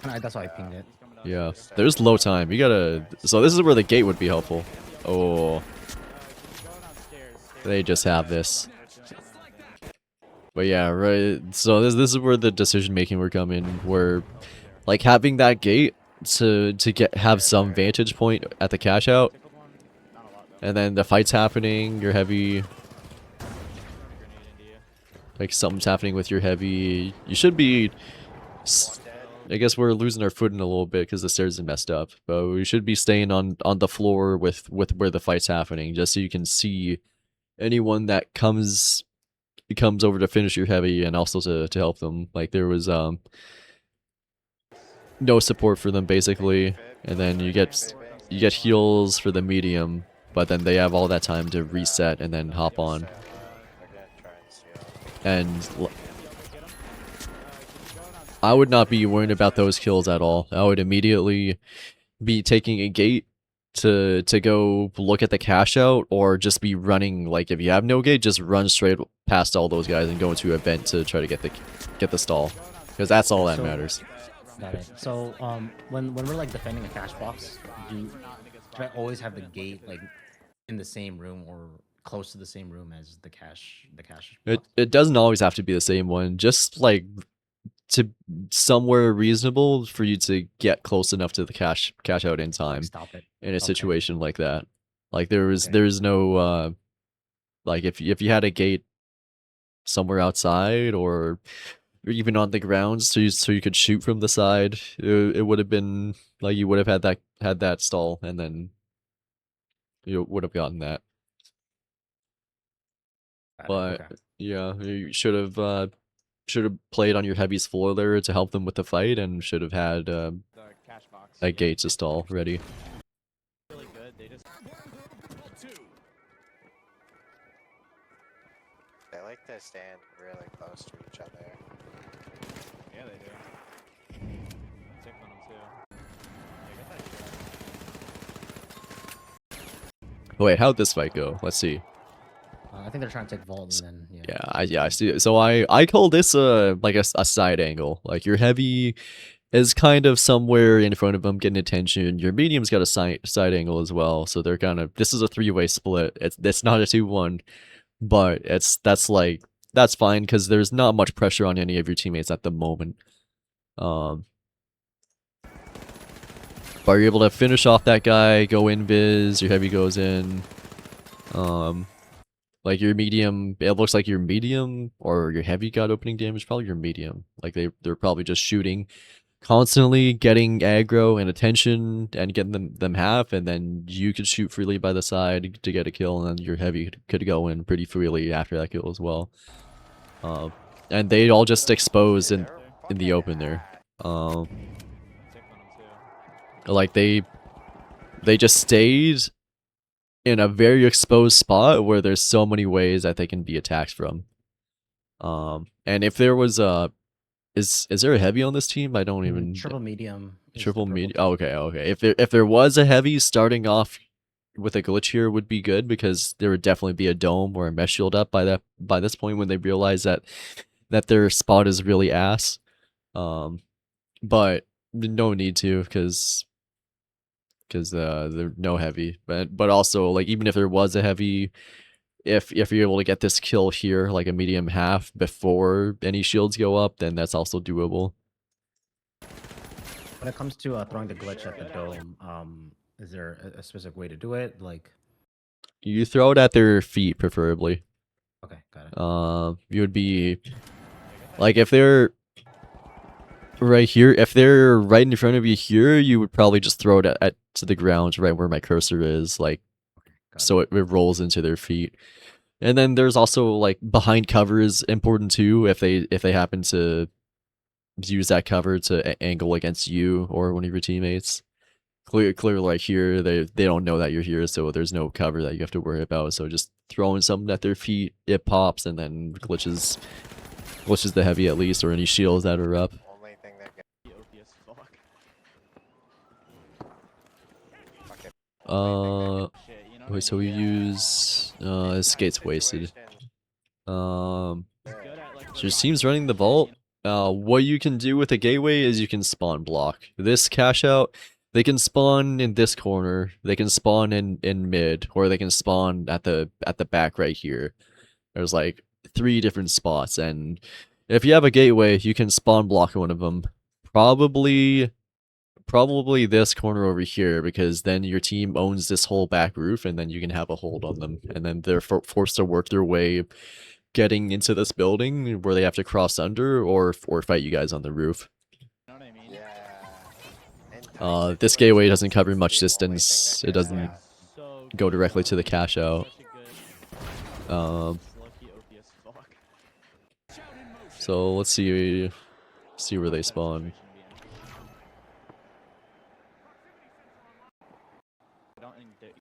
That's why I pinged it. He's coming up. Yeah, there's low time. You gotta. So this is where the gate would be helpful. Oh, Go downstairs. they just have this. But yeah, right. So this is where the decision making would come in, where like having that gate to have some vantage point at the cash out, Tickled one. Not a lot though. and then the fight's happening. Your heavy, Throwing a grenade into you. like something's happening with your heavy. You should be. I guess we're losing our footing a little bit because the stairs are messed up, but we should be staying on the floor with where the fight's happening, just so you can see anyone that comes over to finish your heavy, and also to help them. Like there was no support for them basically, and then you get heals for the medium, but then they have all that time to reset and then hop on. They're gonna try and steal. And I would not be worried about those kills at all. I would immediately be taking a gate to go look at the cash out, or just be running. Like if you have no gate, just run straight past all those guys and go into a vent to try to get the stall, because that's all that So- matters. Got it. So when we're like defending a cash box, should I always have the gate like in the same room or close to the same room as the cash box? It doesn't always have to be the same one. Just like to somewhere reasonable for you to get close enough to the cash out in time Stop it. in a Okay. situation like that. Like Okay. there's no like if you had a gate somewhere outside, or even on the ground, so you could shoot from the side, it would have been like you would have had that stall, and then you would have gotten that. Got it, But okay. yeah, you should have played on your heavies floor there to help them with the fight, and should have had The cash box. a gate to stall ready. Really good. They just. They like to stand really close to each other. Yeah, they do. Tick on them too. Yeah, get that shit. Wait, how'd this fight go? Let's see. I think they're trying to take vault, and then Yeah, I see. So I call this like a side angle. Like your heavy is kind of somewhere in front of them getting attention. Your medium's got a side angle as well. So they're kind of, this is a 3-way split. It's not a 2-1, but that's fine because there's not much pressure on any of your teammates at the moment. But you're able to finish off that guy, go invis, your heavy goes in. Like your medium, it looks like your medium or your heavy got opening damage. Probably your medium. Like they're probably just shooting constantly, getting aggro and attention, and getting them half, and then you could shoot freely by the side to get a kill, and then your heavy could go in pretty freely after that kill as well. And they all just exposed in the open there. Tick on them too. Like they just stayed in a very exposed spot where there's so many ways that they can be attacked from. And if there was is there a heavy on this team? I don't even triple medium. is the triple purple medium. team. Oh, okay. If there was a heavy starting off with a glitch here would be good, because there would definitely be a dome or a mesh shield up by this point when they realize that their spot is really ass. But no need to, because because there's no heavy. But also like even if there was a heavy, if you're able to get this kill here, like a medium half before any shields go up, then that's also doable. When it comes to throwing the glitch at the dome, is there a specific way to do it? Like, You throw it at their feet, preferably. okay, got it. You would be like if they're right here, if they're right in front of you here, you would probably just throw it at to the ground, right where my cursor is, like Got so it rolls into their feet. And then there's also like behind cover is important too. If they happen to use that cover to angle against you or one of your teammates. Clear like here, they don't know that you're here, so there's no cover that you have to worry about. So just throwing something at their feet, it pops and then glitches the heavy at least, or any shields that are up. Only thing that can The OP as fuck. fuck it. Shit, you know what Wait, I so we mean? use this gate's wasted. Situation. It's good at, like, So your team's running the vault. What you can do with the gateway is you can spawn block. This cash out, they can spawn in this corner, they can spawn in mid, or they can spawn at the back right here. There's like 3 different spots, and if you have a gateway, you can spawn block one of them. Probably this corner over here, because then your team owns this whole back roof, and then you can have a hold on them, and then they're forced to work their way getting into this building where they have to cross under or fight you guys on the roof. You know what I mean? Yeah. In tight This gateway situations, doesn't cover it's much the only distance. thing It that can doesn't happen. So go good, directly to the bro. cash out. Such a good. Um, It's low-key OP as fuck. so let's see where they That spawn. situation be in. Don't engage.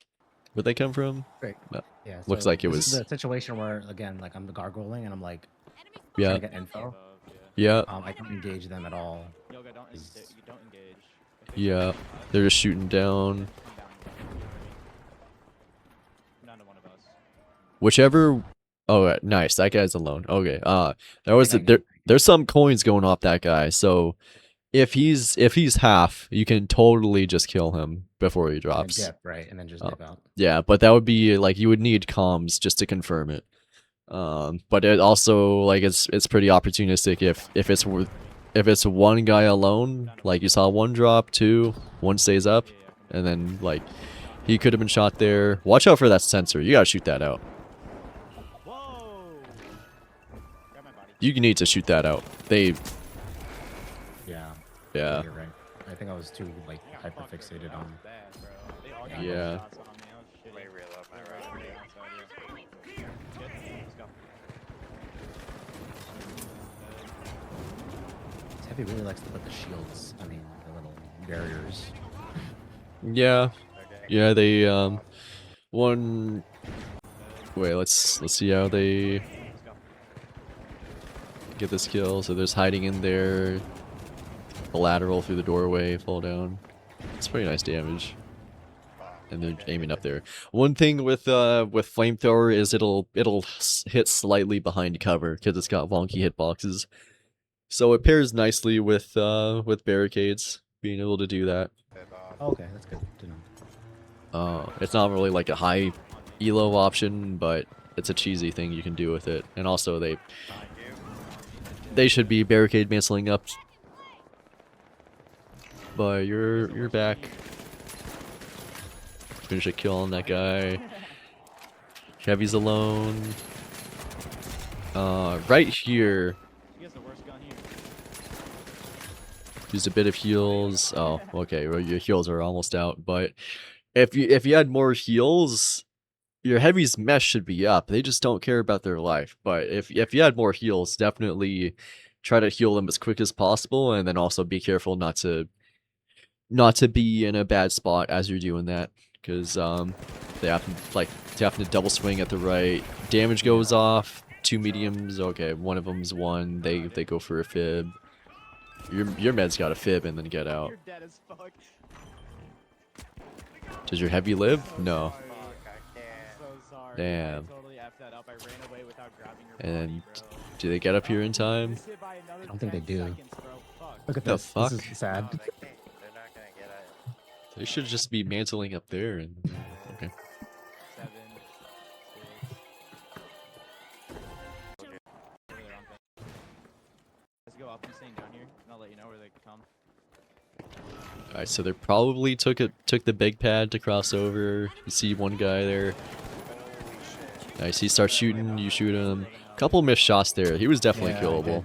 Where'd they come from? Great. No. Yeah. Looks so like it this is was- the situation where again, like I'm the gargoyling and I'm like Yeah, trying to get info. Above, yeah. yeah, I don't engage them at all. Yoga, don't Is- you don't engage. If they yeah. come They're just shooting down. down, come down to one of us. Whichever. Oh, nice. That guy's alone. Okay. think I get- There's some coins going off that guy. So if he's half, you can totally just kill him before he And drops. dip, right, and then just Oh. dip out. Yeah, but that would be like you would need comms just to confirm it. But it also like it's pretty opportunistic if it's one guy alone, like you saw one drop, 2, 1 stays up, Yeah, yeah, and then like he could have been shot there. Watch out for that sensor. You gotta shoot that out. Whoa! Grab my body. You need to shoot that out. Yeah. Yeah. You're right. I think I was too like I got hyper fucked earlier, fixated that on. was bad, bro. They all got Yeah. shots on me. I was shitty. Let me reload my They were right. already outside, yeah. Good? Let's go. Heavy really likes to put the shields. I mean, the little barriers. Yeah. Okay. Yeah, they one wait, let's see how they Let's go. get this kill. So there's hiding in there. The lateral through the doorway, fall down. It's pretty nice damage. And they're aiming up there. One thing with flamethrower is it'll hit slightly behind cover because it's got wonky hitboxes. So it pairs nicely with barricades, being able to do that. Oh, okay, that's good to know. It's not really like a high elo option, but it's a cheesy thing you can do with it. And also they should be barricade mantling up. But you're back. Finish a kill on that guy. Heavy's alone. Right here. He has the worst gun here. Used a bit of heals. Oh, okay. Well, your heals are almost out. But if you had more heals, your heavy's mesh should be up. They just don't care about their life. But if you had more heals, definitely try to heal them as quick as possible, and then also be careful not to be in a bad spot as you're doing that, because they happen to double swing at the right. Damage goes off. 2 mediums. Okay, one of them's 1. They go for a fib. Your med's got a fib and then get out. You're dead as fuck. Does your heavy live? No. Fuck, I can't. So sorry. Damn. I totally effed that up. I ran away without grabbing your And body, bro. do they get up here in time? Just hit by another I don't think they 10 do. seconds, bro. Fuck. Look at The this. fuck? This is sad. No, they can't. They're not gonna get it. They should just be mantling up there and okay. 7, 6. Let's go up and staying down here, and I'll let you know where they come. Alright, so they probably took the big pad to cross over. You see one guy there. Nice, he starts shooting, you shoot him. Couple missed shots there. He was definitely Yeah, I killable.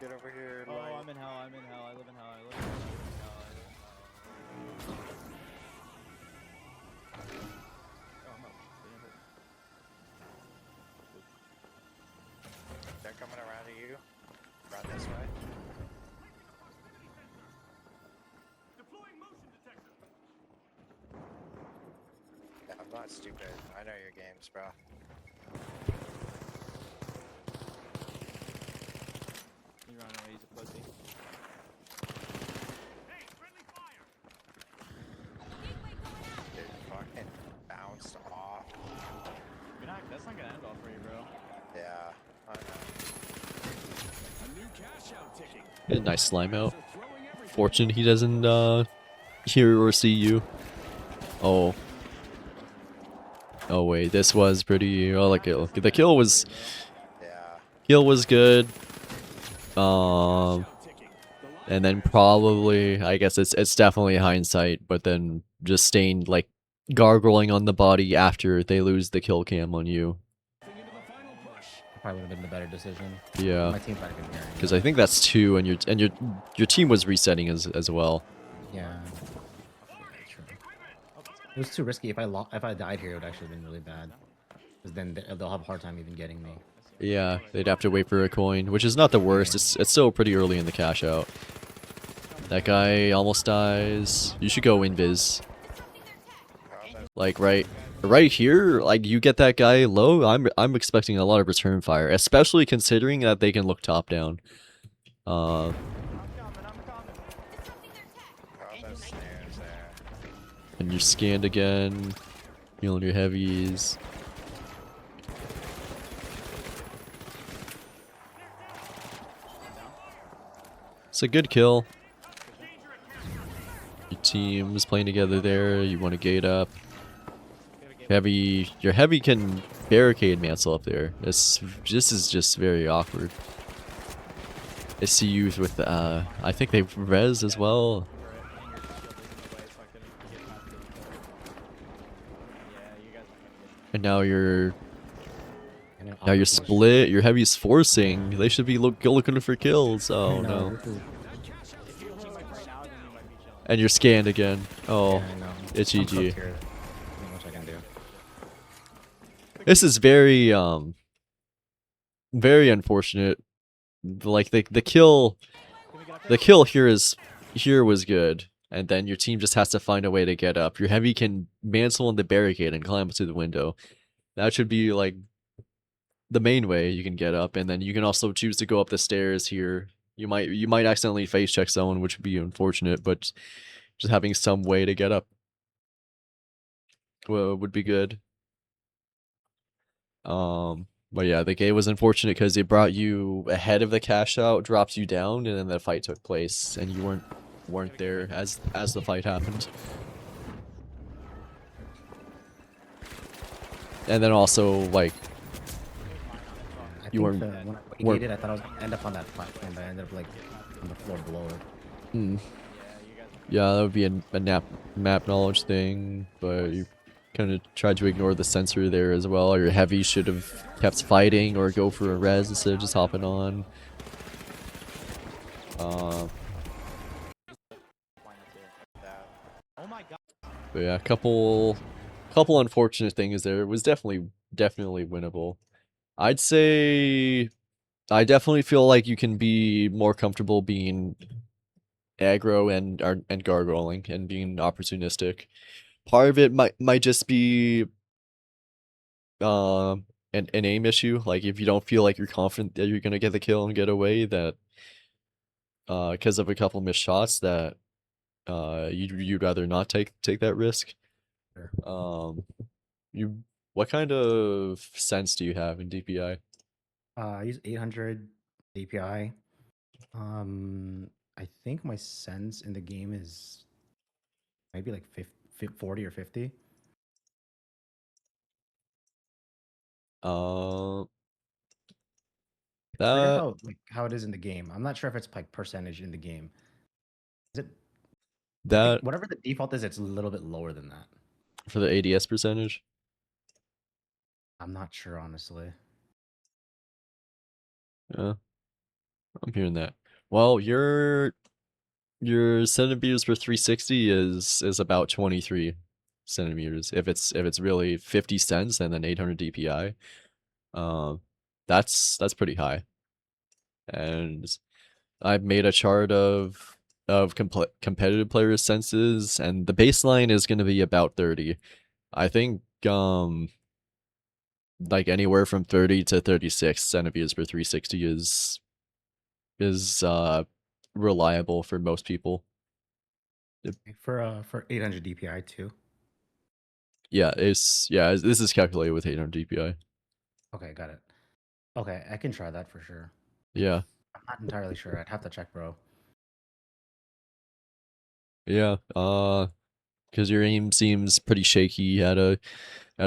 Get over here, Oh, light. I'm in hell, I'm in hell, I live in hell, I live in hell, I live in hell. Oh, I'm up. Didn't hurt. They're coming around to you. Around this way. Deploying motion detector. Yeah, I'm not stupid. I know your games, bro. He's running away, he's a pussy. Hey, friendly fire. Dude, fucking bounced off. That's not gonna end well for you, bro. Yeah, I know. A new cash out ticking. A nice slime out. They're throwing everything. Fortunate he doesn't hear or see you. Oh. Oh wait, this was pretty. Oh, like the kill was Yeah. good. Out ticking. The And then probably, I guess it's definitely hindsight, but then just staying like gargling on the body after they lose the kill cam on you. into the final push. Probably would have been the better decision. Yeah, My team probably couldn't hear. because I think that's 2, and your team was resetting as well. Yeah. True. It was too risky. If I died here, it would actually have been really bad. Because then they'll have a hard time even getting me. Yeah, they'd have to wait for a coin, which is not the worst. It's still pretty early in the cash out. That guy almost dies. You should go invis. Like right here, like you get that guy low. I'm expecting a lot of return fire, especially considering that they can look top down. I'm coming. Oh, those snares there. And you're scanned again. Healing your heavies. It's a good kill. Your team's playing together there. You want to gate up. Your heavy can barricade mantle up there. This is just very awkward. I see you with I think they res as well. And now you're split. Your heavy's forcing. They should be looking for kills. Oh no. And you're scanned again. Oh, it's GG. This is very very unfortunate. Like the kill here was good, and then your team just has to find a way to get up. Your heavy can mantle on the barricade and climb up through the window. That should be like the main way you can get up, and then you can also choose to go up the stairs here. You might accidentally face check someone, which would be unfortunate, but just having some way to get up would be good. But yeah, the game was unfortunate because it brought you ahead of the cash out, dropped you down, and then the fight took place, and you weren't there as the fight happened. And then also like you weren't. When I waited, I thought I was gonna end up on that platform, but I ended up like on the floor below it. Yeah, that would be a map knowledge thing, but you kind of tried to ignore the sensor there as well. Your heavy should have kept fighting or go for a res instead of just hopping on. Oh my god. But yeah, couple unfortunate things there. It was definitely winnable. I'd say I definitely feel like you can be more comfortable being aggro and gargoyling and being opportunistic. Part of it might just be an aim issue. Like if you don't feel like you're confident that you're gonna get the kill and get away, that because of a couple missed shots, that you'd rather not take that risk. Sure. What kind of sense do you have in DPI? I use 800 DPI. I think my sense in the game is maybe like 40 or 50. Uh, I forget that how it is in the game. I'm not sure if it's like percentage in the game. Is it? I think that whatever the default is, it's a little bit lower than that. for the ADS percentage. I'm not sure honestly. Yeah, I'm hearing that. Well, your centimeters per 360 is about 23 centimeters. If it's really 50 cents and then 800 DPI, um, that's pretty high. And I've made a chart of competitive players' senses, and the baseline is going to be about 30. I think like anywhere from 30 to 36 centimeters per 360 is reliable for most people. For 800 DPI too. Yeah, this is calculated with 800 DPI. Okay, got it. Okay, I can try that for sure. Yeah, I'm not entirely sure. I'd have to check, bro. yeah. Because your aim seems pretty shaky at a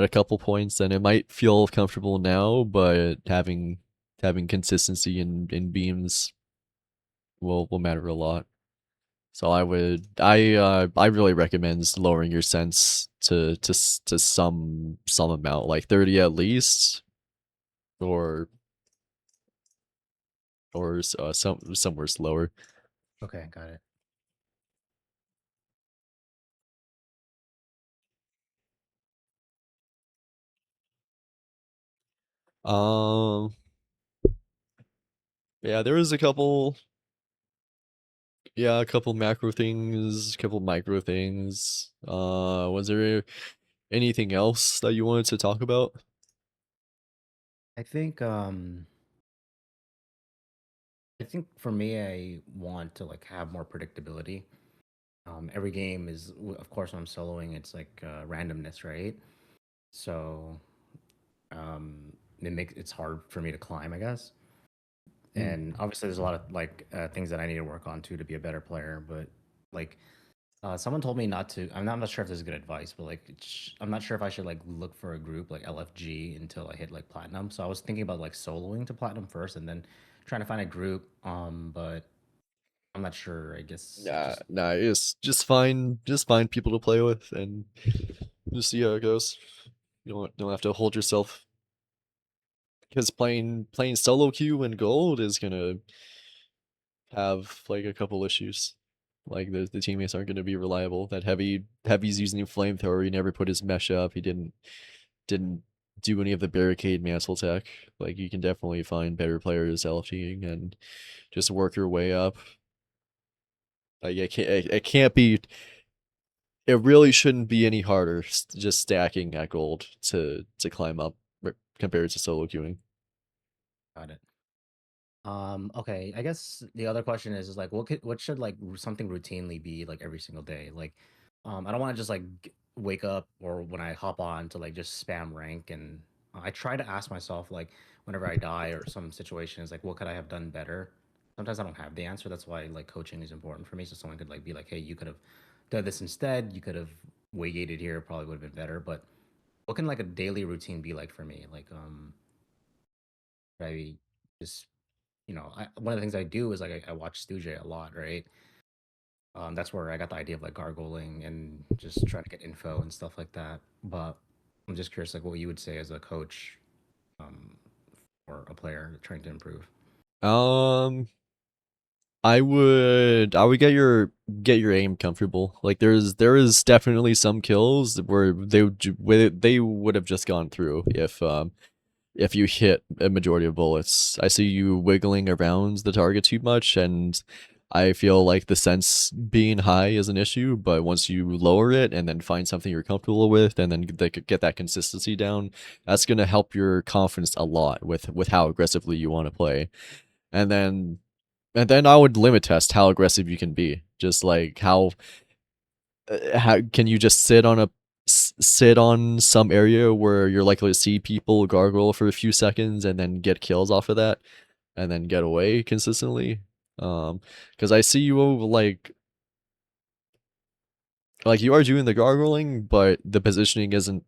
couple points, and it might feel comfortable now, but having consistency in beams will matter a lot. So I really recommend lowering your sense to some amount, like 30 at least, or somewhere slower. Okay, got it. Um, yeah, there was a couple macro things, a couple micro things. Was there anything else that you wanted to talk about? I think for me, I want to like have more predictability. Every game is, of course, when I'm soloing, it's like randomness, right? So um, it's hard for me to climb, I guess. Mm. And obviously, there's a lot of like things that I need to work on too to be a better player. But like, someone told me not to. I'm not sure if this is good advice, but like, I'm not sure if I should like look for a group like LFG until I hit like platinum. So I was thinking about like soloing to platinum first, and then trying to find a group. But I'm not sure. I guess just Nah, just find people to play with and just see how it goes. You don't have to hold yourself, because playing solo queue and gold is gonna have like a couple issues. Like the teammates aren't gonna be reliable. That heavy's using flamethrower. He never put his mesh up. He didn't do any of the barricade mantle tech. Like you can definitely find better players LFTing and just work your way up. Like it can't be. It really shouldn't be any harder just stacking at gold to climb up compared to solo queuing. got it. Okay, I guess the other question is like what should like something routinely be like every single day? Like, I don't want to just like wake up or when I hop on to like just spam rank, and I try to ask myself like whenever I die or some situation is like what could I have done better? Sometimes I don't have the answer. That's why like coaching is important for me. So someone could like be like, hey, you could have done this instead. You could have waited here. Probably would have been better. But what can like a daily routine be like for me? Like, I just one of the things I do is like I watch Stooge a lot, right? That's where I got the idea of like gargoyling and just trying to get info and stuff like that. But I'm just curious, like what you would say as a coach, um, or a player trying to improve. Um, I would get your aim comfortable. Like there is definitely some kills where they would have just gone through if you hit a majority of bullets. I see you wiggling around the target too much, and I feel like the sense being high is an issue, but once you lower it and then find something you're comfortable with and then get that consistency down, that's going to help your confidence a lot with how aggressively you want to play. And then I would limit test how aggressive you can be. Just like how can you just sit on some area where you're likely to see people gargle for a few seconds and then get kills off of that and then get away consistently? Because I see you like you are doing the gargoyling, but the positioning isn't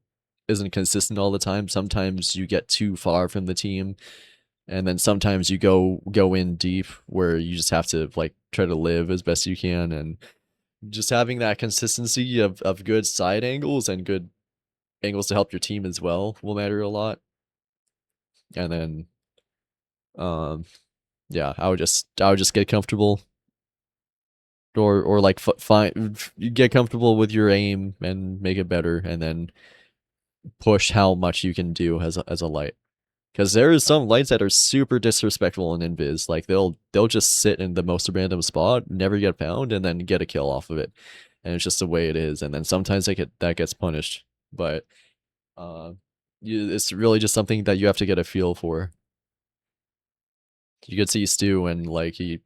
consistent all the time. Sometimes you get too far from the team, and then sometimes you go in deep where you just have to like try to live as best you can, and just having that consistency of good side angles and good angles to help your team as well will matter a lot. And then yeah, I would just get comfortable, or like find you get comfortable with your aim and make it better, and then push how much you can do as a light. Because there is some lights that are super disrespectful in invis. Like they'll just sit in the most random spot, never get found, and then get a kill off of it. And it's just the way it is. And then sometimes that gets punished. But it's really just something that you have to get a feel for. You could see Stu, and like he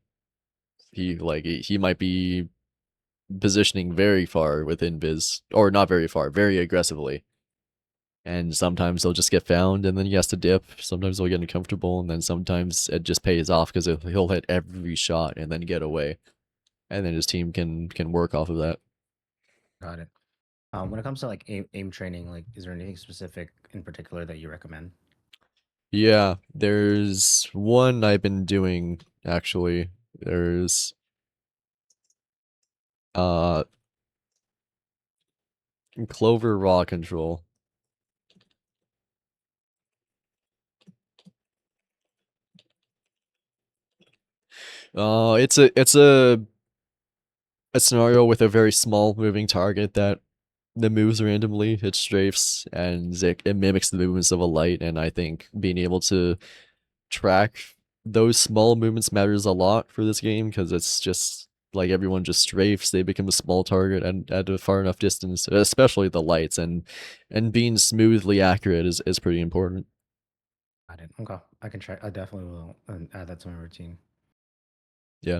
might be positioning very far with invis, or not very far, very aggressively. And sometimes they'll just get found, and then he has to dip. Sometimes they'll get uncomfortable, and then sometimes it just pays off because he'll hit every shot and then get away, and then his team can work off of that. Got it. When it comes to like aim training, like, is there anything specific in particular that you recommend? Yeah, there's one I've been doing actually. There's uh Clover raw control. It's a scenario with a very small moving target that moves randomly. It strafes, and it mimics the movements of a light. And I think being able to track those small movements matters a lot for this game, because it's just like everyone just strafes. They become a small target and at a far enough distance, especially the lights, and being smoothly accurate is pretty important. Got it. Okay, I can try. I definitely will add that to my routine. Yeah.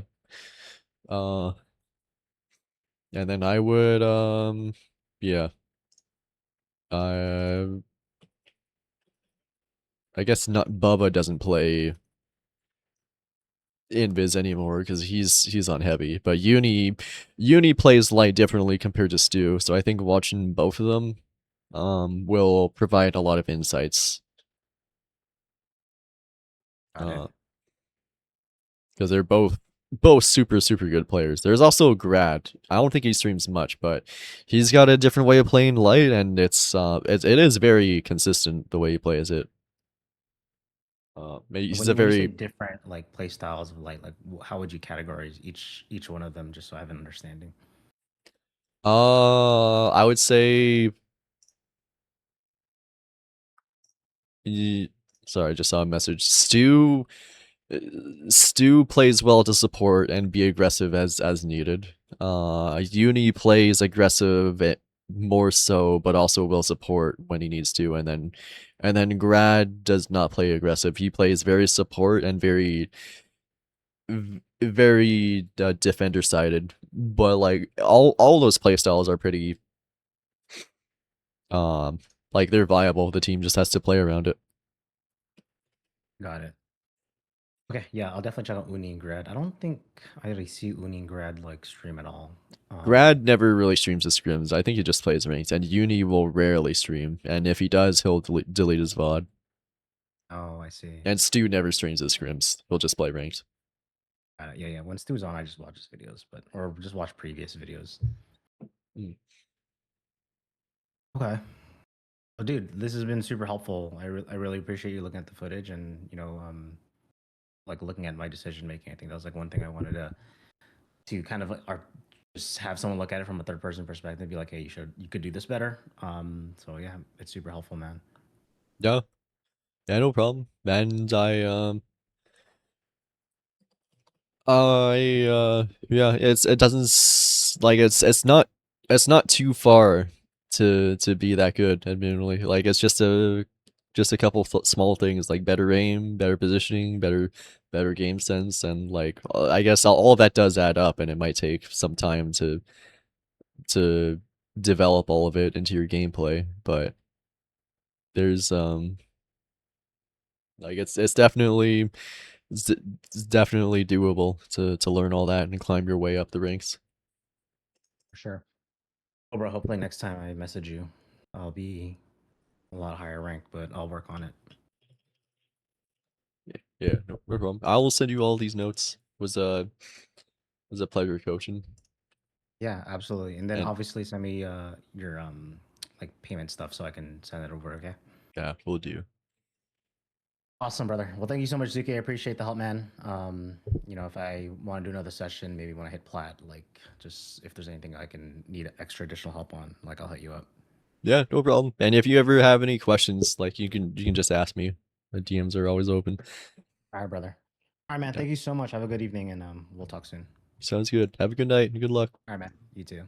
And then I would yeah. Uh I guess not Bubba doesn't play invis anymore because he's on heavy, but Uni plays light differently compared to Stu, so I think watching both of them will provide a lot of insights, Got it. because they're both super good players. There's also Grad. I don't think he streams much, but he's got a different way of playing light, and it is very consistent the way he plays it. He's When a when you say very different like play styles of light, like how would you categorize each one of them, just so I have an understanding? I would say sorry, I just saw a message. Stu plays well to support and be aggressive as needed. Uni plays aggressive more so, but also will support when he needs to, and then Grad does not play aggressive. He plays very support and very defender sided. But like all those playstyles are pretty like they're viable. The team just has to play around it. Got it. Okay, yeah, I'll definitely check out Uni and Grad. I don't think I really see Uni and Grad like stream at all. Grad never really streams his scrims. I think he just plays ranked, and Uni will rarely stream. And if he does, he'll delete his VOD. Oh, I see. And Stu never streams his scrims. He'll just play ranked. Yeah, yeah. When Stu's on, I just watch his videos, or just watch previous videos. Mm. Okay. Well, dude, this has been super helpful. I really appreciate you looking at the footage and like looking at my decision making. I think that was like one thing I wanted to kind of just have someone look at it from a third person perspective, be like, hey, you could do this better. So yeah, it's super helpful, man. Yeah, yeah, no problem. And yeah, it doesn't like it's not too far to be that good. Admittedly, like it's just a couple small things like better aim, better positioning, better game sense, and like I guess all of that does add up, and it might take some time to develop all of it into your gameplay. But there's like it's definitely it's definitely doable to learn all that and climb your way up the ranks. For sure. Oh, bro, hopefully next time I message you, I'll be a lot higher rank, but I'll work on it. Yeah, no problem. I will send you all these notes. Was a pleasure coaching. Yeah, absolutely. And then And- obviously send me your like payment stuff so I can send it over, okay? Yeah, we'll do. Awesome, brother. Well, thank you so much, Zuki. I appreciate the help, man. You know, if I want to do another session, maybe when I hit plat, like just if there's anything I can need extra additional help on, like I'll hit you up. Yeah, no problem. And if you ever have any questions, like you can just ask me. The DMs are always open. All right, brother. All right, man. Yeah. Thank you so much. Have a good evening, and we'll talk soon. Sounds good. Have a good night and good luck. All right, man. You too.